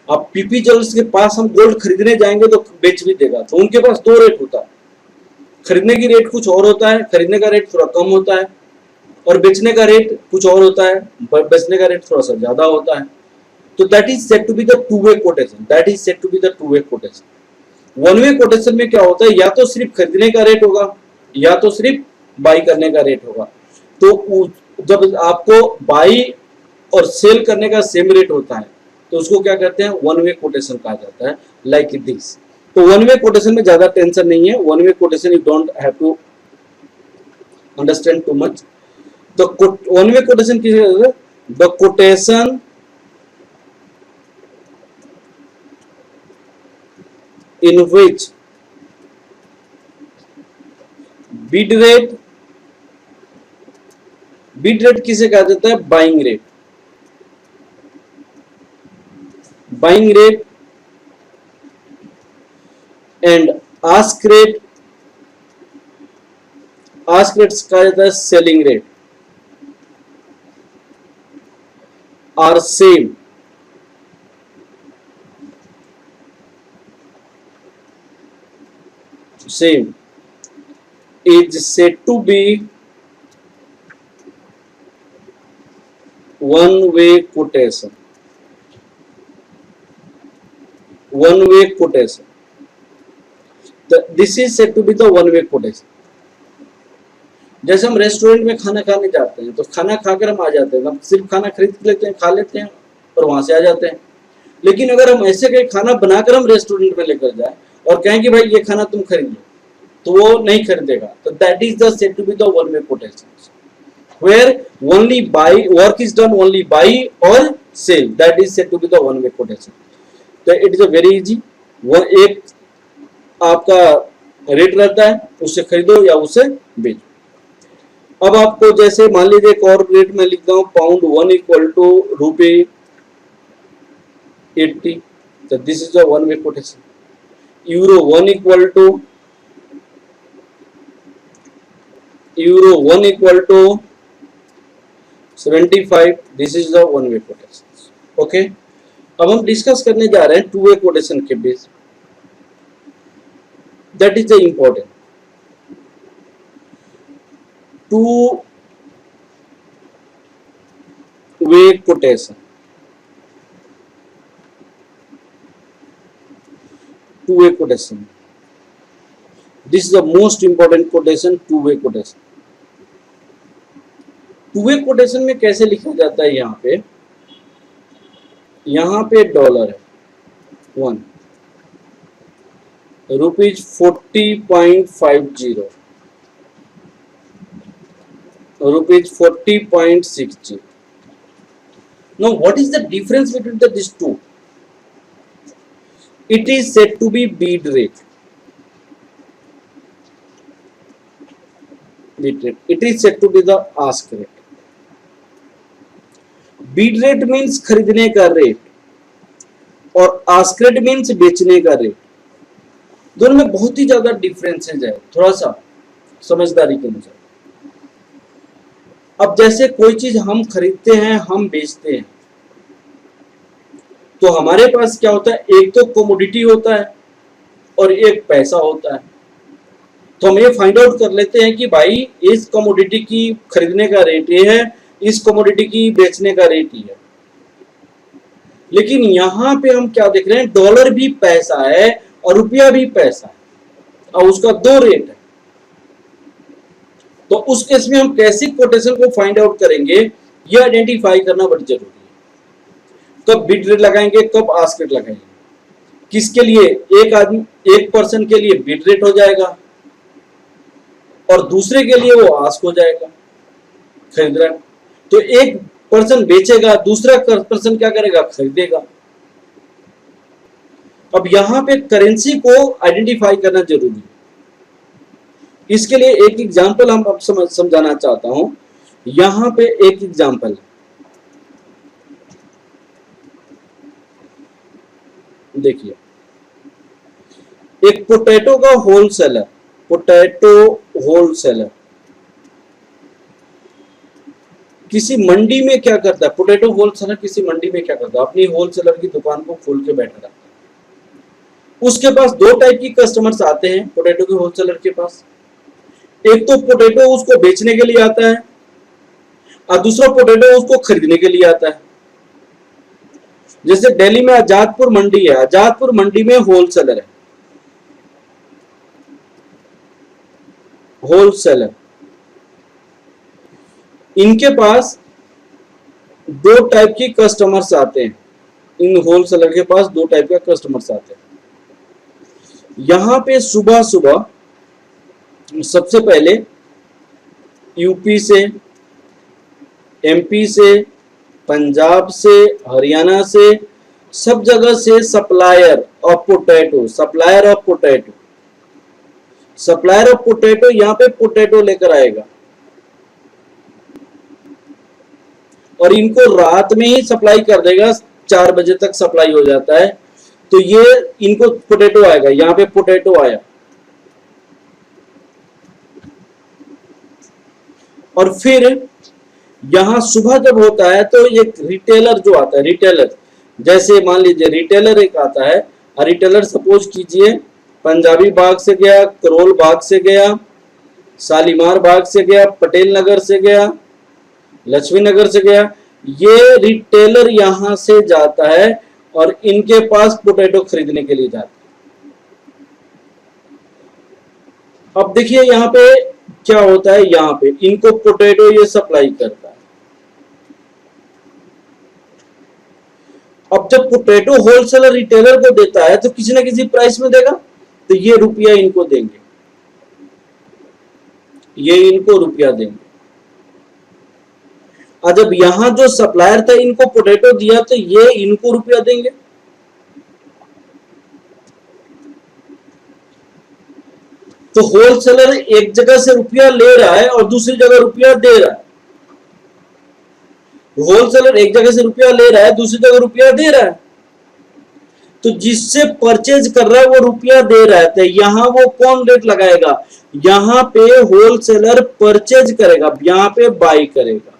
अब पीपी ज्वेलर्स के पास हम गोल्ड खरीदने जाएंगे तो बेच भी देगा। तो उनके पास दो रेट होता है, खरीदने की रेट कुछ और होता है, खरीदने का रेट थोड़ा कम होता है, और बेचने का रेट कुछ और होता है, बेचने का रेट थोड़ा सा ज्यादा होता है। तो that is said to be the two way quotation, that is said to be the two way quotation. One way quotation में क्या होता है, या तो सिर्फ खरीदने का रेट होगा या तो सिर्फ बाई करने का रेट होगा। तो जब आपको बाई और सेल करने का सेम रेट होता है तो उसको क्या कहते हैं? वन वे कोटेशन कहा जाता है, लाइक दिस। तो वन वे कोटेशन में ज्यादा टेंशन नहीं है। One way quotation you don't have to understand too much. The one way quotation किसे कहते हैं? The quotation in which bid rate किसे कहा जाता है? Buying rate, buying rate and ask rate कहा जाता है selling rate, are same. Same is said to be one way quotation, one way quotation। this is said to be the one way quotation। जैसे हम restaurant में खाना खाने जाते हैं तो खाना खाकर हम आ जाते हैं, हम सिर्फ खाना खरीद लेते हैं, खा लेते हैं और वहां से आ जाते हैं। लेकिन अगर हम ऐसे कहीं खाना बनाकर हम रेस्टोरेंट में लेकर जाए और कहें कि भाई ये खाना तुम खरीद लो, तो वो नहीं खरीदेगा। तो that is the said to be the one way quotation where only buy work is done only buy और sell, that is said to be the one way quotation. तो it is a very easy. वो एक आपका rate रहता है, उससे खरीदो या उससे बेचो। अब आपको जैसे मान लीजिए एक और रेट में लिखता हूं, पाउंड 1 इक्वल टू ₹80। तो this is the one way quotation. Euro 1 equal to €1 = 75। This is the one way quotation. Okay. अब हम डिस्कस करने जा रहे हैं टू वे कोटेशन के base, that is the important to way quotation. To way quotation, this is the most important quotation, to way quotation. To way quotation में कैसे लिखा जाता है? यहाँ पे डॉलर है 1 rupees 40.50 rupees 40.60। Now what is the difference between these two? It is said to be bid rate. It is said to be the ask rate. Bid rate means खरीदने का रेट और ask rate means बेचने का rate. दोनों में बहुत ही ज्यादा differences है, थोड़ा सा समझदारी के अनुसार। अब जैसे कोई चीज हम खरीदते हैं, हम बेचते हैं, तो हमारे पास क्या होता है? एक तो कमोडिटी होता है और एक पैसा होता है। तो हम ये फाइंड आउट कर लेते हैं कि भाई इस कमोडिटी की खरीदने का रेट ये है, इस कमोडिटी की बेचने का रेट ये है। लेकिन यहां पे हम क्या देख रहे हैं? डॉलर भी पैसा है और रुपया भी पैसा है और उसका दो रेट है। तो उस केस में हम कैसे कोटेशन को फाइंड आउट करेंगे, ये आइडेंटिफाई करना बहुत जरूरी है। कब बिड रेट लगाएंगे, कब आस्क रेट लगाएंगे, किसके लिए? एक आदमी, एक पर्सन के लिए बिड रेट हो जाएगा और दूसरे के लिए वो आस्क हो जाएगा, खरीद रहा है। तो एक पर्सन बेचेगा, दूसरा पर्सन क्या करेगा? खरीदेगा। अब यहां पे करेंसी को आइडेंटिफाई करना जरूरी है। इसके लिए एक एग्जांपल हम अब समझाना चाहता हूं। यहां पे एक एग्जांपल, देखिए, एक पोटैटो का होलसेलर, पोटैटो होलसेलर किसी मंडी में क्या करता है? पोटैटो होलसेलर किसी मंडी में क्या करता है? अपनी होलसेलर की दुकान को खोल के बैठा रहता है। उसके पास दो टाइप की कस्टमर्स आते हैं पोटैटो के होलसेलर के पास। एक तो पोटैटो उसको बेचने के लिए आता है और दूसरा पोटैटो उसको खरीदने के लिए आता है। जैसे दिल्ली में आजादपुर मंडी है, आजादपुर मंडी में होलसेलर है, होलसेलर, इनके पास दो टाइप की कस्टमर्स आते हैं। इन होलसेलर के पास दो टाइप का कस्टमर्स आते हैं। यहां पे सुबह सुबह सबसे पहले यूपी से, एमपी से, पंजाब से, हरियाणा से, सब जगह से supplier of potato, supplier of potato, supplier of potato यहां पे पोटैटो लेकर आएगा और इनको रात में ही सप्लाई कर देगा। 4 बजे तक सप्लाई हो जाता है। तो ये इनको पोटैटो आएगा, यहां पे पोटैटो आया और फिर यहां सुबह जब होता है तो एक रिटेलर जो आता है, रिटेलर, जैसे मान लीजिए रिटेलर एक आता है, रिटेलर सपोज कीजिए पंजाबी बाग से गया, करोल बाग से गया, शालीमार बाग से गया, पटेल नगर से गया, लक्ष्मी नगर से गया। ये रिटेलर यहां से जाता है और इनके पास पोटैटो खरीदने के लिए जाता है। अब देखिए यहां पे क्या होता है, यहां पे इनको पोटैटो ये सप्लाई करता है। अब जब पोटैटो होलसेलर रिटेलर को देता है तो किसी ना किसी प्राइस में देगा, तो ये रुपया इनको देंगे, ये इनको रुपया देंगे। और जब यहां जो सप्लायर था इनको पोटैटो दिया तो ये इनको रुपया देंगे। तो होलसेलर एक जगह से रुपया ले रहा है और दूसरी जगह रुपया दे रहा है। होलसेलर एक जगह से रुपया ले रहा है, दूसरी जगह रुपया दे रहा है। तो जिससे परचेज कर रहा है वो रुपया दे रहा है, तो यहां वो कौन रेट लगाएगा? यहां पे होलसेलर परचेज करेगा, यहां पे बाई करेगा।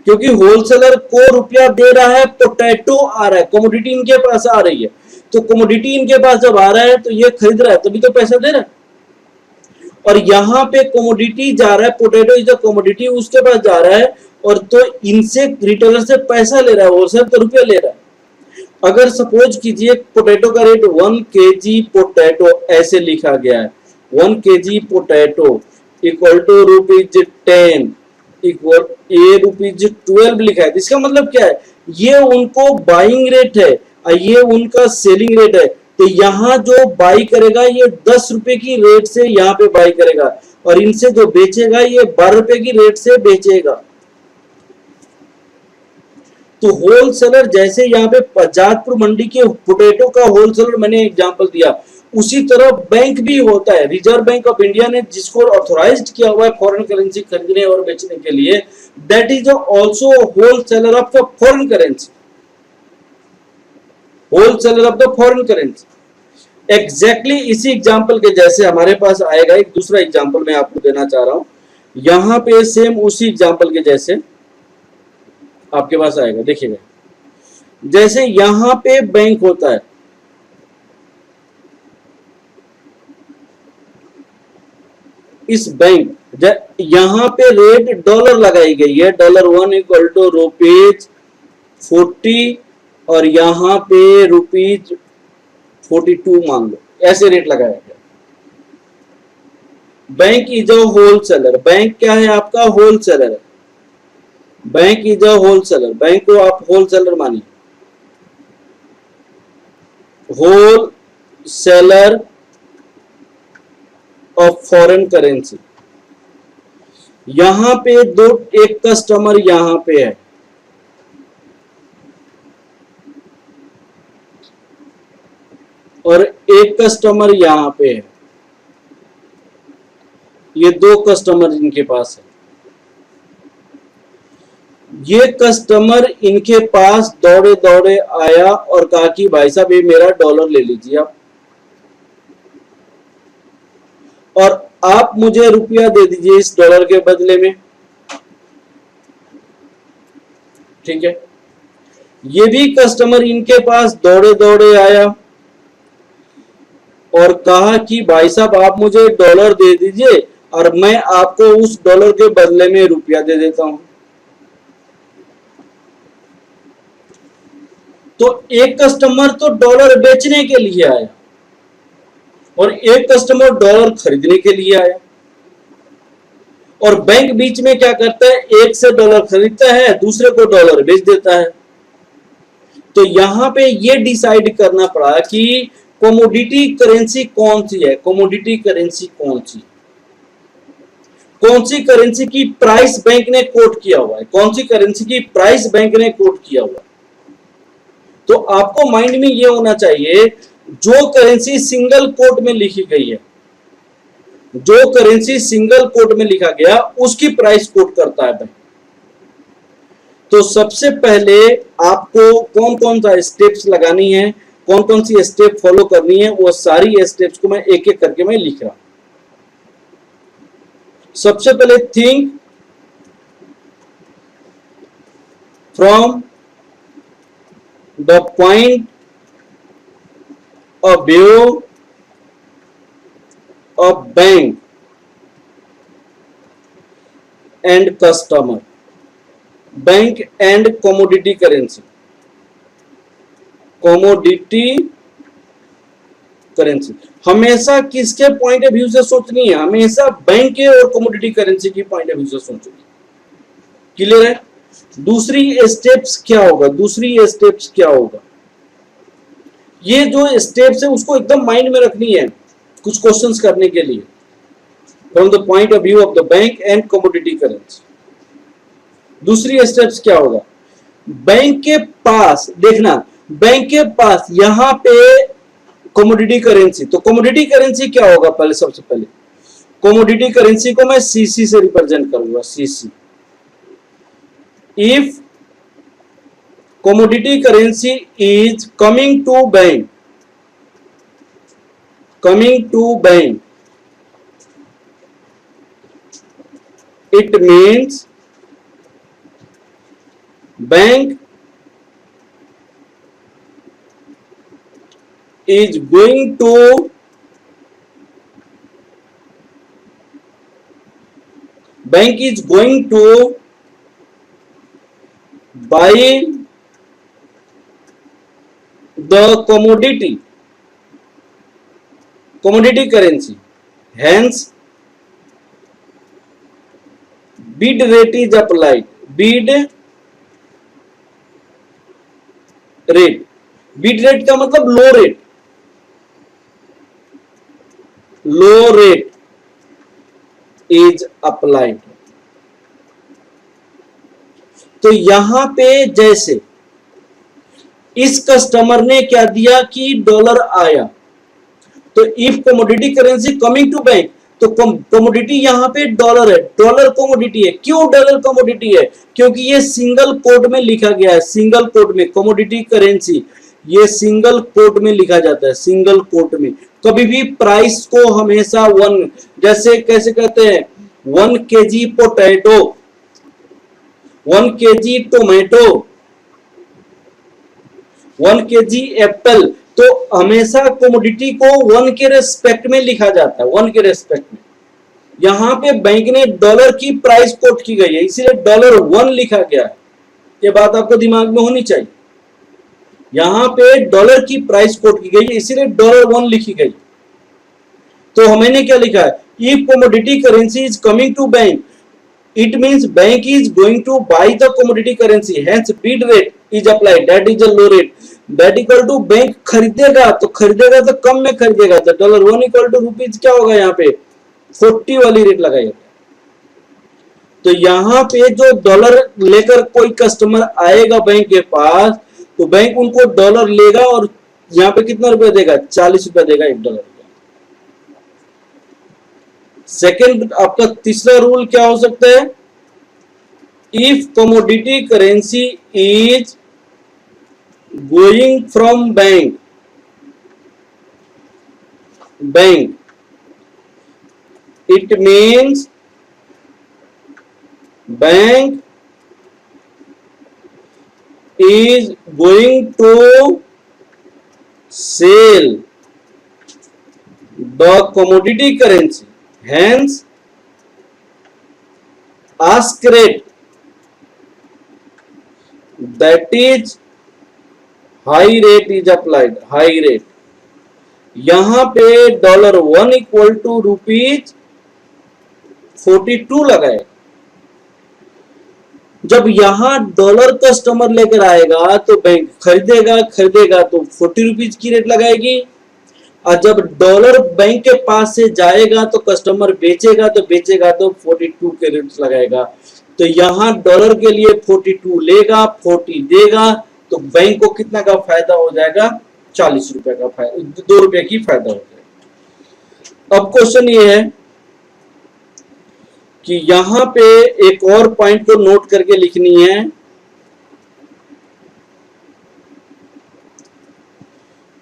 क्योंकि होलसेलर को रुपया दे रहा है, पोटैटो आ रहा है, कमोडिटी इनके पास आ रही है, तो कमोडिटी इनके पास जब आ रहा है तो ये खरीद रहा है, तभी तो पैसा दे रहा है। और यहाँ पे कमोडिटी जा रहा है, पोटैटो इज द कमोडिटी, उसके पास जा रहा है, और तो इनसे रिटेलर से पैसा ले रहा है, होलसेलर तो रुपया ले रहा है। अगर सपोज कीजिए पोटैटो का रेट 1 kg पोटैटो ऐसे लिखा गया है, 1 kg potato equal to ₹10 equal ये ₹12 लिखा है, इसका मतलब क्या है, ये उनको बाइंग रेट है और ये उनका सेलिंग रेट है। तो यहाँ जो बाई करेगा ये 10 रुपए की रेट से यहाँ पे बाई करेगा, और इनसे जो बेचेगा ये 12 रुपए की रेट से बेचेगा। तो होलसेलर जैसे यहाँ पे जाजपुर मंडी के पोटैटो का होलसेलर मैंने एग्जांपल दिया, उसी तरह बैंक भी होता है। रिजर्व बैंक ऑफ इंडिया ने जिसको ऑथोराइज्ड किया हुआ है फॉरेन करेंसी खरीदने और बेचने के लिए, that is also wholesaler of the foreign currency, wholesaler of the foreign currency. Exactly इसी एग्जांपल के जैसे हमारे पास आएगा एक दूसरा एग्जांपल मैं आपको देना चाह रहा हूं, यहां पे सेम उसी एग्जांपल के जैसे आपके पास आएगा। देखिएगा, जैसे यहां पे बैंक होता है, इस बैंक यहां पे रेट डॉलर लगाई गई है, $1 इक्वल टू ₹40 और यहां पे ₹42 मान लो, ऐसे रेट लगाया गया। Bank is a wholesaler, bank क्या है आपका, होलसेलर है। Bank is a wholesaler, bank को आप होलसेलर मानिए, होलसेलर ऑफ फॉरेन करेंसी। यहां पे एक कस्टमर यहां पे है, और एक कस्टमर यहां पे है, ये 2 कस्टमर इनके पास है। ये कस्टमर इनके पास दौड़े दौड़े आया और कहा कि भाई साहब ये मेरा डॉलर ले लीजिए आप, और आप मुझे रुपया दे दीजिए इस डॉलर के बदले में, ठीक है। ये भी कस्टमर इनके पास दौड़े दौड़े आया और कहा कि भाई साहब आप मुझे डॉलर दे दीजिए और मैं आपको उस डॉलर के बदले में रुपया दे देता हूं। तो एक कस्टमर तो डॉलर बेचने के लिए आया और एक कस्टमर डॉलर खरीदने के लिए आया, और बैंक बीच में क्या करता है, एक से डॉलर खरीदता है, दूसरे को डॉलर बेच देता है। तो यहां पे ये डिसाइड करना पड़ा कि कमोडिटी करेंसी कौन सी है, कमोडिटी करेंसी कौन सी करेंसी की प्राइस बैंक ने कोट किया हुआ है, कौन सी करेंसी की प्राइस बैंक ने कोट किया हुआ है। तो आपको माइंड में ये होना चाहिए, जो करेंसी सिंगल कोट में लिखी गई है, जो करेंसी सिंगल कोट में लिखा गया उसकी प्राइस कोट करता है बैंक। तो सबसे पहले आपको कौन कौन सा स्टेप्स लगानी है, कौन कौन सी स्टेप फॉलो करनी है, वो सारी स्टेप्स को मैं एक एक करके मैं लिख रहा हूं। सबसे पहले think from the point of view of bank and customer, bank and commodity currency, commodity currency हमेशा किसके पॉइंट ऑफ व्यू से सोचनी है, हमेशा बैंक के और कमोडिटी करेंसी की पॉइंट ऑफ व्यू से सोचनी। क्लियर है। दूसरी स्टेप्स क्या होगा, दूसरी स्टेप्स क्या होगा, ये जो स्टेप्स है उसको एकदम माइंड में रखनी है कुछ क्वेश्चंस करने के लिए, from the point of view of the bank and commodity currency. दूसरी स्टेप्स क्या होगा, बैंक के पास देखना, बैंक के पास यहां पे कमोडिटी करेंसी, तो कमोडिटी करेंसी क्या होगा, पहले सबसे पहले कमोडिटी करेंसी को मैं सीसी से रिप्रेजेंट करूंगा, CC. If commodity currency is coming to bank, coming to bank, it means bank is going to buy the commodity currency, hence bid rate is applied. bid rate का मतलब low rate is applied. तो यहां पे जैसे इस customer ने क्या दिया कि डॉलर आया, तो if commodity currency coming to bank, तो कमोडिटी यहां पे डॉलर है, डॉलर कमोडिटी है। क्यों डॉलर कमोडिटी है? क्योंकि ये सिंगल कोट में लिखा गया है, सिंगल कोट में कमोडिटी करेंसी ये सिंगल कोट में लिखा जाता है, सिंगल कोट में। कभी भी प्राइस को हमेशा वन, जैसे कैसे कहते हैं 1 kg potato, 1 kg tomato, 1 kg Apple, तो हमेशा कमोडिटी को 1 के रेस्पेक्ट में लिखा जाता है, 1 के रेस्पेक्ट में। यहां पे बैंक ने डॉलर की प्राइस कोट की गई है, इसीलिए $1 लिखा गया है। ये बात आपको दिमाग में होनी चाहिए। यहां पे डॉलर की प्राइस कोट की गई है, इसीलिए $1 लिखी गई। तो हमने क्या लिखा है? If commodity currency is coming to bank, it means bank is going to buy the commodity currency, hence bid rate is applied, that is a low rate, that equal to bank खरीदेगा तो कम में खरीदेगा, तो $1 equal to rupees क्या होगा? यहाँ पे 40 वाली रेट लगाएगा। तो यहाँ पे जो डॉलर लेकर कोई कस्टमर आएगा बैंक के पास, तो बैंक उनको डॉलर लेगा और यहाँ पे कितना रुपया देगा? $40 देगा $1। सेकेंड आपका तीसरा रूल क्या हो सकता है? If commodity currency is going from bank, it means bank is going to sell the commodity currency, hence ask rate, that is high rate is applied, high rate। यहां पे $1 इक्वल टू ₹42 लगाए। जब यहां dollar customer लेकर आएगा तो bank खरीदेगा तो ₹40 की रेट लगाएगी, और जब डॉलर बैंक के पास से जाएगा तो कस्टमर बेचेगा तो 42 के रेट लगाएगा। तो यहां डॉलर के लिए 42 लेगा, 40 देगा, तो बैंक को कितना का फायदा हो जाएगा? ₹40 का फायदा, ₹2 की फायदा हो जाएगा। अब क्वेश्चन ये है कि यहां पे एक और पॉइंट को नोट करके लिखनी है।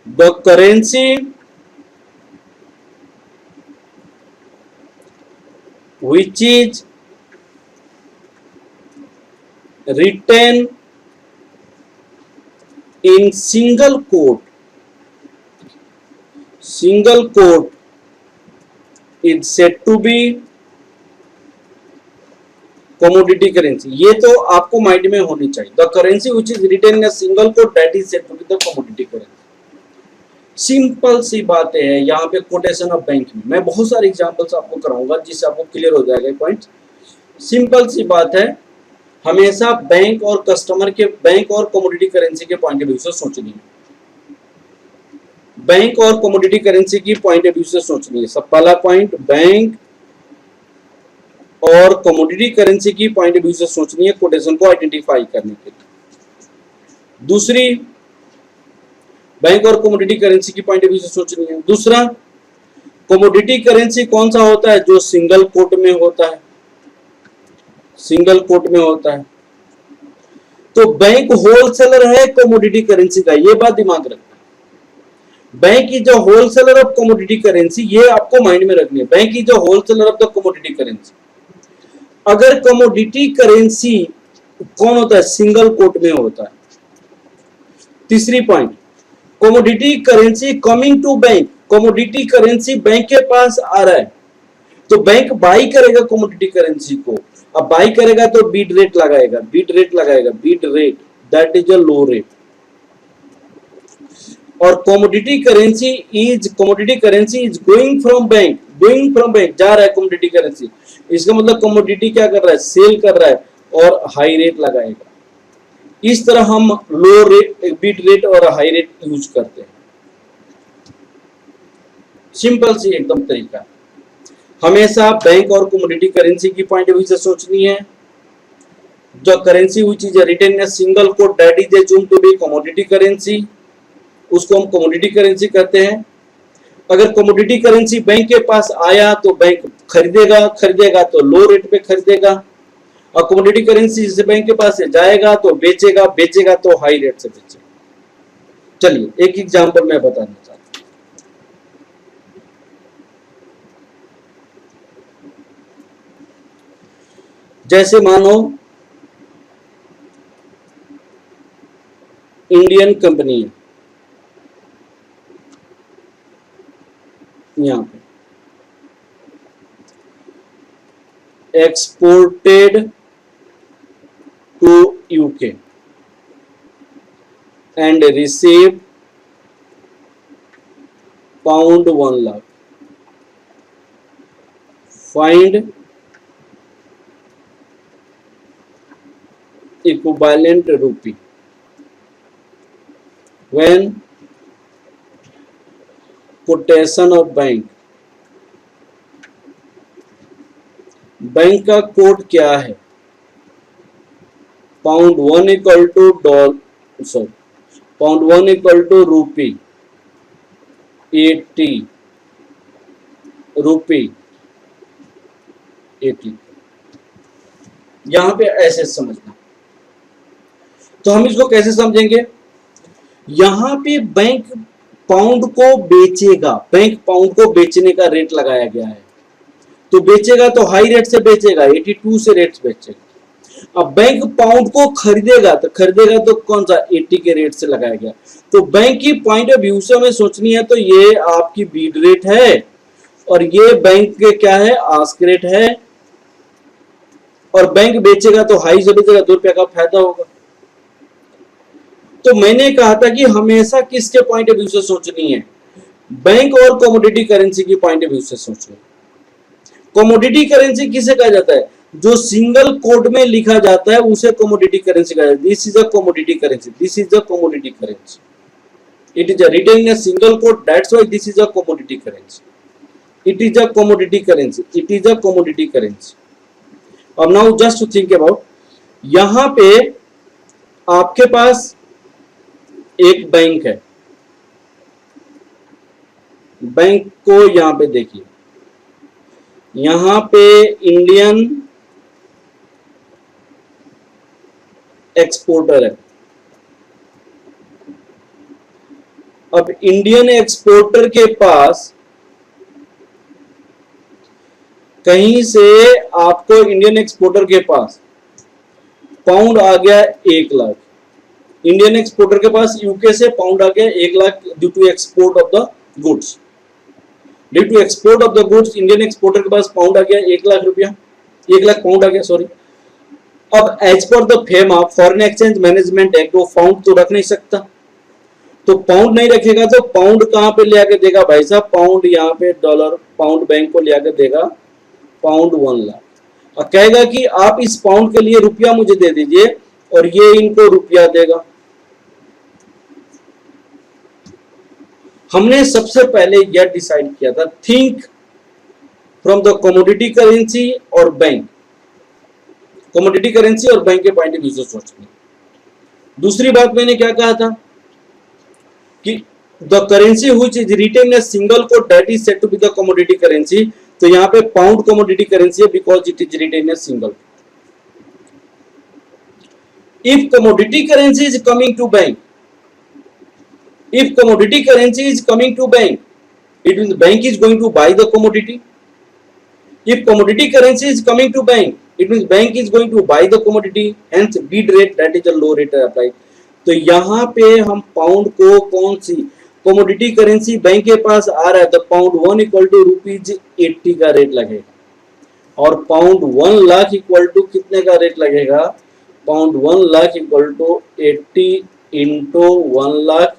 The currency which is written in single quote is said to be commodity currency। ये तो आपको माइंड में होनी चाहिए। The currency which is written in a single quote that is said to be the commodity currency। Simple सी बातें हैं यहाँ पे कोटेशन ऑफ बैंक में। मैं बहुत सारे एग्जांपल्स आपको कराऊंगा जिससे आपको क्लियर हो जाएगा पॉइंट। सिंपल सी बात है, हमेशा बैंक और कस्टमर के, बैंक और कमोडिटी करेंसी के पॉइंट ऑफ व्यू से सोचनी है। बैंक और कमोडिटी करेंसी की पॉइंट ऑफ व्यू से सोचनी है। सब पहला पॉइंट बैंक और कमोडिटी करेंसी की पॉइंट ऑफ व्यू से सोचनी है कोटेशन को आइडेंटिफाई करने के लिए। दूसरी, बैंक और कमोडिटी करेंसी की पॉइंट ऑफ व्यू से सोचनी है। दूसरा, कमोडिटी करेंसी कौन सा होता है? जो सिंगल कोट में होता है, सिंगल कोट में होता है। तो बैंक होलसेलर है कमोडिटी करेंसी का, ये बात दिमाग रखना। Bank is the wholesaler of commodity currency, ये आपको माइंड में रखनी है। Bank is the wholesaler of the commodity currency. अगर कमोडिटी करेंसी कौन होता है, सिंगल कोट में होता है। तीसरी point, commodity currency coming to bank, commodity currency bank के पास आ रहा है तो बैंक बाई करेगा कमोडिटी करेंसी को। अब बाई करेगा तो बीट रेट लगाएगा, बीट रेट लगाएगा, bid rate that is a low rate. और commodity currency is going from bank, going from bank, जा रहा है कमोडिटी करेंसी, इसका मतलब कमोडिटी क्या कर रहा है, सेल कर रहा है और हाई रेट लगाएगा। इस तरह हम लो रेट, बीट रेट और हाई रेट यूज करते हैं। सिंपल सी एकदम तरीका। हमेशा बैंक और कमोडिटी करेंसी की पॉइंट ऑफ व्यू से सोचनी है। जो करेंसी हुई चीज written in single code that is assumed to be commodity currency, उसको हम कमोडिटी करेंसी कहते हैं। अगर कमोडिटी करेंसी बैंक के पास आया तो बैंक खरीदेगा, खरीदेगा तो लो रेट पे खरीदेगा, और कमोडिटी करेंसी से बैंक के पास से जाएगा तो बेचेगा, बेचेगा तो हाई रेट से बेचेगा। चलिए एक एग्जांपल मैं बताना चाहता हूं। जैसे मानो इंडियन कंपनी है, यहां पे exported to UK and received pound 1 lakh. Find equivalent rupee when quotation of bank. Bank का कोड क्या है, pound 1 equal to dollar, sorry pound 1 equal to rupee 80, रूपी 80। यहां पे ऐसे समझना। तो हम इसको कैसे समझेंगे, यहां पे बैंक पाउंड को बेचेगा, बैंक पाउंड को बेचने का रेट लगाया गया है, तो बेचेगा तो हाई रेट से बेचेगा, 82 से रेट बेचेगा। अब बैंक पाउंड को खरीदेगा तो कौन सा 80 के रेट से लगाया गया। तो बैंक की पॉइंट ऑफ व्यू से हमें सोचनी है, तो ये आपकी बीड रेट है और ये बैंक के क्या है, आस्क रेट है, और बैंक बेचेगा तो हाई से बेचेगा, 2 रुपया का फायदा होगा। तो मैंने कहा था कि हमेशा किसके पॉइंट ऑफ व्यू से सोचनी है, बैंक और कमोडिटी करेंसी की पॉइंट ऑफ व्यू से सोचनी है। कमोडिटी करेंसी किसे कहा जाता है, जो सिंगल कोड में लिखा जाता है उसे कमोडिटी करेंसी कहा जाता है। This is a commodity currency, this is a commodity currency, it is written in a single code, that's why this is a commodity currency, it is a commodity currency, it is a commodity currency. अब now just to think about, यहां पे आपके पास एक bank है, bank को यहां पे देखिए, यहां पे इंडियन एक्सपोर्टर है। अब इंडियन एक्सपोर्टर के पास कहीं से आपको, इंडियन एक्सपोर्टर के पास पाउंड आ गया 1 लाख, इंडियन एक्सपोर्टर के पास यूके से पाउंड आ गया 1 lakh due to export of the goods, due to export of the goods Indian exporter के पास पाउंड आ गया 1 लाख रुपया, 1 लाख पाउंड आ गया, सॉरी। अब as per the FEMA foreign exchange management act, वो पाउंड तो रख नहीं सकता, तो पाउंड नहीं रखेगा तो पाउंड कहां पे ले आके देगा भाई साहब, पाउंड यहाँ पे डॉलर, पाउंड बैंक को ले आके देगा पाउंड 1 लाख, और कहेगा कि आप इस पाउंड के लिए रुपया मुझे दे दीजिए, और ये इनको रुपया देगा। हमने सबसे पहले यह डिसाइड किया था, think from the commodity currency और बैंक, कमोडिटी करेंसी और बैंक के पॉइंट ऑफ व्यू से सोचना। दूसरी बात मैंने क्या कहा था कि the currency which is written a single code that is said to be the commodity currency, तो यहां पे पाउंड कमोडिटी करेंसी है because it is written a single. If commodity currency is coming to bank, if commodity currency is coming to bank, it means bank is going to buy the commodity. If commodity currency is coming to bank, it means bank is going to buy the commodity, hence bid rate that is a low rate applied. तो यहाँ पे हम pound को कौन सी commodity currency bank के पास आ रहा है तो पाउंड 1 इक्वल टू ₹80 का रेट लगेगा और पाउंड 1 लाख इक्वल टू कितने का रेट लगेगा, pound 1 lakh equal to 80 into 1 lakh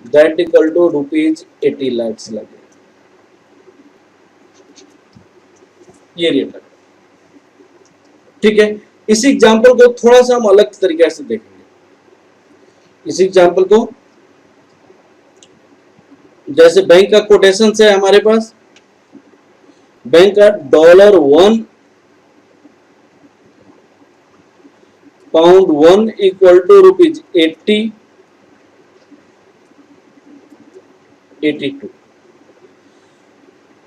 that equal to ₹80 lakh लगेगा, ये रेट लगेगा। ठीक है, इस एग्जाम्पल को थोड़ा सा हम अलग तरीके से देखेंगे। इस एग्जाम्पल को जैसे बैंक का कोटेशन है हमारे पास, बैंक का $1 पाउंड 1 इक्वल टू ₹80 82।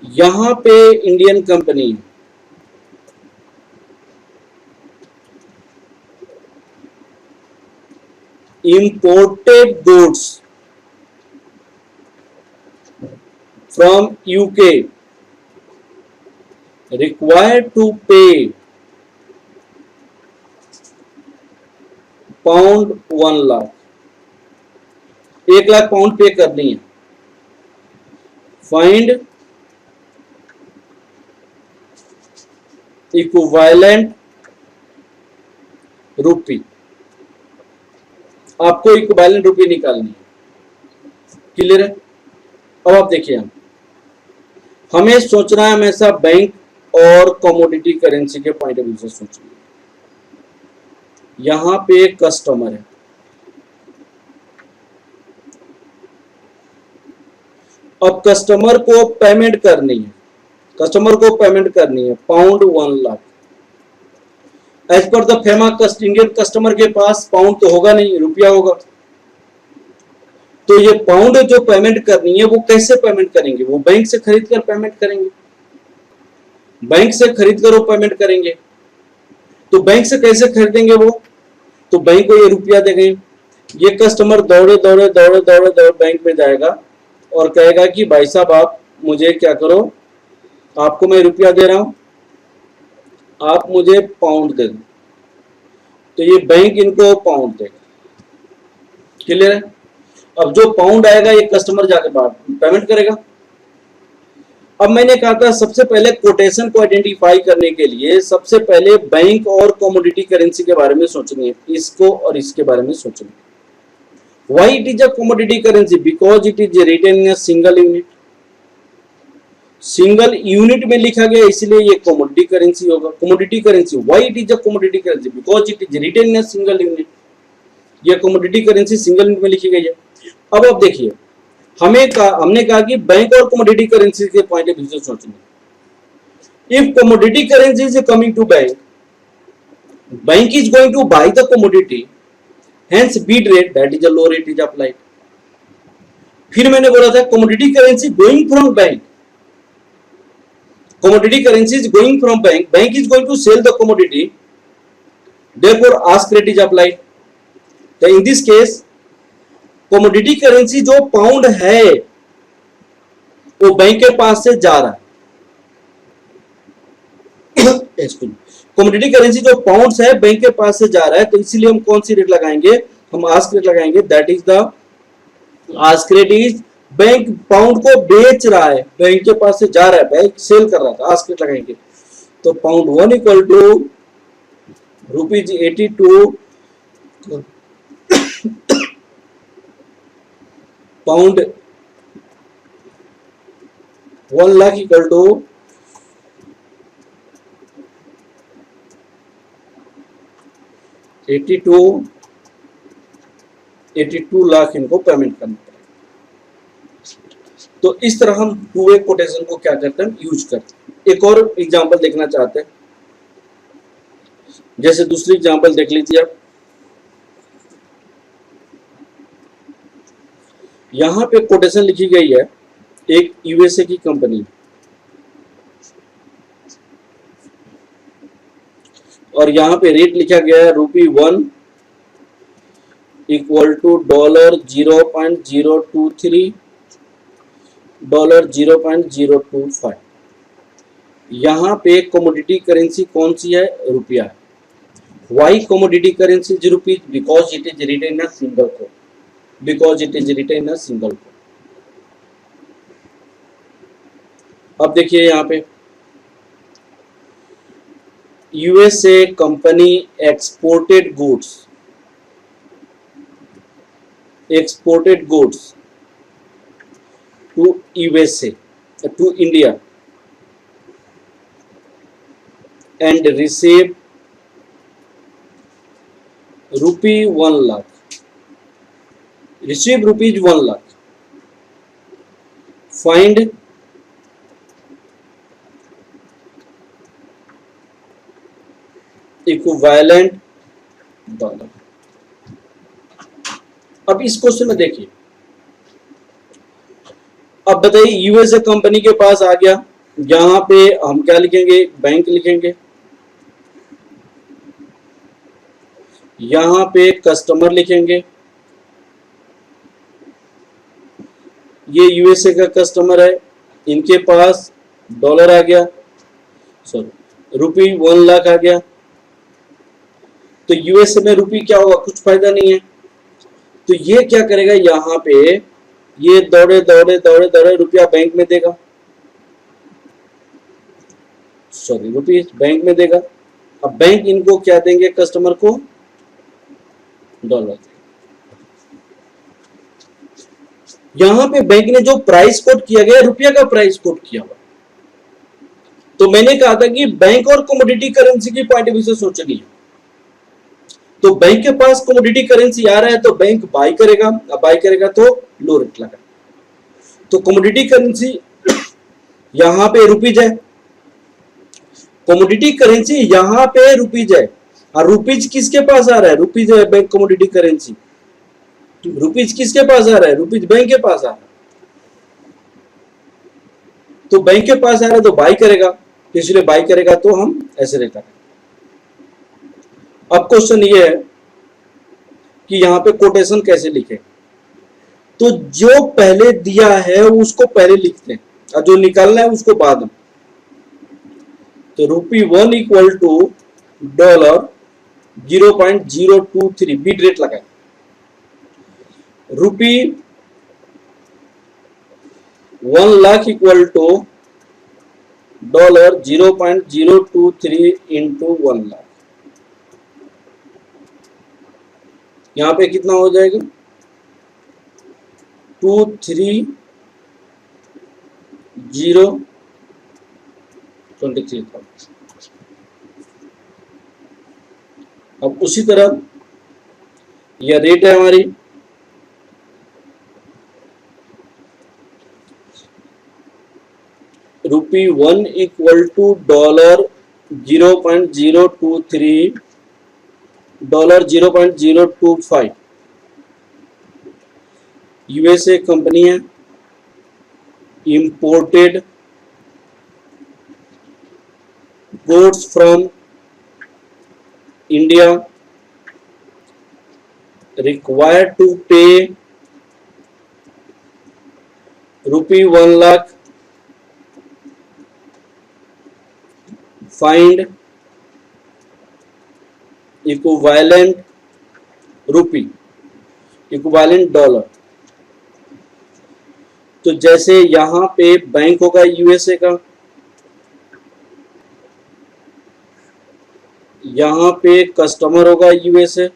यहां पे Indian company imported goods from UK required to pay pound 1 lakh, 1 lakh pound पे करनी है। फाइंड इक्विवेलेंट रूपी, आपको इक्विवेलेंट रूपी निकालनी है। क्लियर है? अब आप देखिए, हमें सोचना है हमेशा बैंक और कमोडिटी करेंसी के पॉइंट ऑफ व्यू से सोचना। यहां पे एक कस्टमर है, अब कस्टमर को पेमेंट करनी है, कस्टमर को पेमेंट करनी है pound 1 lakh. As per the famous Indian customer के पास पाउंड तो होगा नहीं, रुपया होगा। तो ये पाउंड जो पेमेंट करनी है वो कैसे पेमेंट करेंगे, वो बैंक से खरीद कर पेमेंट करेंगे, बैंक से खरीद कर वो पेमेंट करेंगे। तो बैंक से कैसे खरीदेंगे वो, तो बैंक को ये रुपया देंगे। ये कस्टमर दौड़े दौड़े दौड़े दौड़े दौड़े बैंक में जाएगा और कहेगा कि भाई साहब आप मुझे क्या करो, आपको मैं रुपया दे रहा हूं, आप मुझे पाउंड दे दो। तो ये बैंक इनको पाउंड देगा। क्लियर है? अब जो पाउंड आएगा ये कस्टमर जाके बाद पेमेंट करेगा। अब मैंने कहा था सबसे पहले कोटेशन को आइडेंटिफाई करने के लिए सबसे पहले बैंक और कमोडिटी करेंसी के बारे में सोचनी है, इसको और इसके बारे में सोचना है। Why it is a commodity currency? Because it is written in a single unit. Single unit में लिखा गया इसलिए ये कमोडिटी करेंसी होगा। Commodity currency, why it is a commodity currency? Because it is written in a single unit. ये commodity currency single unit में लिखी गई है। अब आप देखिए, हमने कहा कि बैंक और कमोडिटी करेंसी के पॉइंट ऑफ व्यू से सोचना। If commodity currency is coming to bank, bank is going to buy the commodity, hence bid rate that is a low rate is applied। फिर मैंने बोला था commodity currency going from bank, commodity currency is going from bank, bank is going to sell the commodity, therefore ask rate is applied। तो in this case commodity currency जो pound है वो bank के पास से जा रहा है। कमोडिटी करेंसी जो पाउंड्स है बैंक के पास से जा रहा है, तो इसीलिए हम कौन सी रेट लगाएंगे, हम आस्क रेट लगाएंगे। That is the ask rate is, bank pound को बेच रहा है, बैंक के पास से जा रहा है, बैंक सेल कर रहा था, आस्क रेट लगाएंगे। तो pound 1 equal to ₹82, pound 1 lakh equal to $82 lakh इनको पेमेंट करना पड़ेगा। तो इस तरह हम टू वे कोटेशन को क्या करते हैं, यूज करते हैं। एक और एग्जांपल देखना चाहते हैं, जैसे दूसरी एग्जांपल देख लीजिए आप। यहां पे कोटेशन लिखी गई है एक यूएसए की कंपनी, और यहां पे रेट लिखा गया है ₹1 इक्वल टू $0.023, $0.025। यहाँ पे कमोडिटी करेंसी कौन सी है? रुपया है। Why commodity currency is rupees? Because it is written in a single code, because it is written in a single code. अब देखिए यहाँ पे USA company exported goods to USA, to India and receive rupee 1 lakh, receive rupees 1 lakh, find equivalent dollar। अब इस question में देखिए, अब बताइए यूएसए कंपनी के पास आ गया, यहां पे हम क्या लिखेंगे? बैंक लिखेंगे, यहां पे कस्टमर लिखेंगे, ये यूएसए का कस्टमर है, इनके पास डॉलर आ गया, सॉरी रुपी 1 लाख आ गया। तो यूएसए में रुपी क्या होगा? कुछ फायदा नहीं है। तो ये क्या करेगा? यहाँ पे ये दौड़े दौड़े दौड़े दौड़े रुपया बैंक में देगा, सॉरी रुपीज बैंक में देगा। अब बैंक इनको क्या देंगे? कस्टमर को डॉलर। यहां पे बैंक ने जो प्राइस कोट किया गया, रुपया का प्राइस कोट किया हुआ। तो मैंने कहा था कि बैंक और कमोडिटी करेंसी की पॉइंट ऑफ व्यू से सोचनी है। तो बैंक के पास कमोडिटी करेंसी आ रहा है तो बैंक बाय करेगा, अब बाय करेगा तो लो रेट लगा। तो कमोडिटी करेंसी यहां पे रुपीज है, कमोडिटी करेंसी यहां पे रुपीज है, और रुपीज किसके पास आ रहा है? रुपीज है बैंक कमोडिटी करेंसी। रुपीज किसके पास आ रहा है? रुपीज बैंक के पास आ रहा है। तो बैंक के पास आ रहा है तो बाय करेगा, इसलिए बाय करेगा तो हम ऐसे रेट लगाएंगे। अब क्वेश्चन ये है कि यहां पे कोटेशन कैसे लिखे? तो जो पहले दिया है उसको पहले लिखते हैं और जो निकालना है उसको बाद में। तो rupee 1 equal to dollar 0.023 bid rate लगाए। Rupee 1 lakh equal to dollar 0.023 into 1 lakh. यहां पे कितना हो जाएगा? 23023। अब उसी तरह यह रेट है हमारी, rupee 1 equal to dollar 0.023 dollar 0.025। USA company है, imported goods from India, required to pay rupee 1 lakh, find equivalent rupee, equivalent dollar. तो जैसे यहां पे बैंक होगा यूएसए का, यहां पे कस्टमर होगा USA,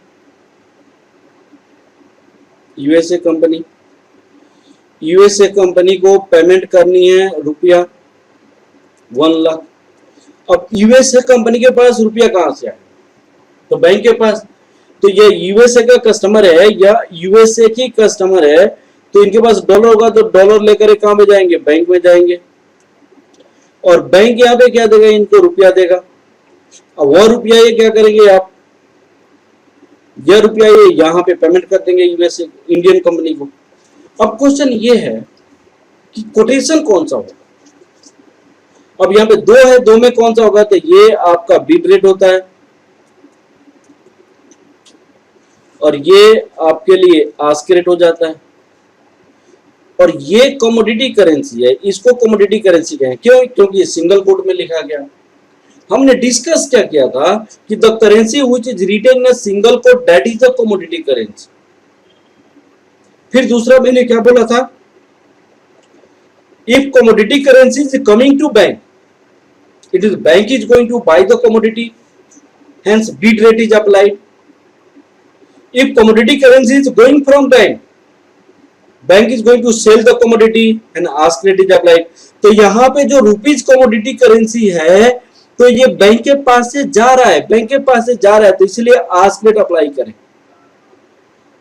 USA company, USA company को पेमेंट करनी है रुपया 1 लाख। अब यूएसए कंपनी के पास रुपया कहां से आए? तो बैंक के पास। तो ये यूएसए का कस्टमर है या यूएसए की कस्टमर है, तो इनके पास डॉलर होगा तो डॉलर लेकर कहां पे जाएंगे? बैंक में जाएंगे, और बैंक यहाँ पे क्या देगा? इनको रुपया देगा। अब वह रुपया ये क्या करेंगे? आप यह रुपया ये यहाँ पे पेमेंट कर देंगे यूएसए इंडियन कंपनी को। अब क्वेश्चन ये है कि कोटेशन कौन सा होगा? अब यहाँ पे दो है, दो में कौन सा होगा? तो ये आपका बीट रेट होता है और ये आपके लिए आस्क रेट हो जाता है। और ये कमोडिटी करेंसी है, इसको कमोडिटी करेंसी कहें। क्यों? क्योंकि ये सिंगल कोट में लिखा गया। हमने डिस्कस क्या किया था कि the currency which is written in single quote that is the commodity currency. फिर दूसरा मैंने क्या बोला था, if commodity currency is coming to bank, it is bank is going to buy the commodity, hence bid rate is applied. If commodity currency is going from bank, bank is going to sell the commodity and ask rate is applied. तो यहाँ पे जो rupees commodity currency है तो ये bank के पास से जा रहा है, बैंक के पास से जा रहा है, तो इसलिए आस्क रेट अप्लाई करें।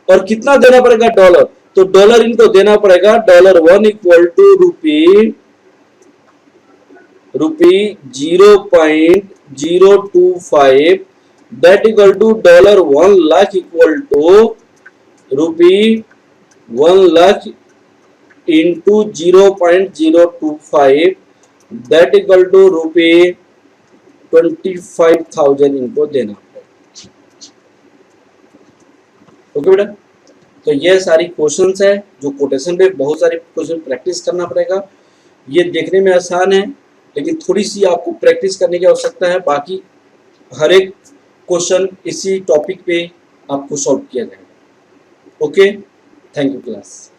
और कितना देना पड़ेगा? डॉलर। तो डॉलर इनको देना पड़ेगा $1 equal to rupee 0.025 that equal to $1 lakh equal to rupee 1 lakh into 0.025 that equal to rupee 25,000 इनको देना पड़ेगा। ओके बेटा, तो ये सारी क्वेश्चंस है जो कोटेशन पे बहुत सारे क्वेश्चन प्रैक्टिस करना पड़ेगा। ये देखने में आसान है लेकिन थोड़ी सी आपको प्रैक्टिस करने की आवश्यकता है। बाकी हर एक क्वेश्चन इसी टॉपिक पे आपको सॉल्व किया जाएगा। Okay, thank you class.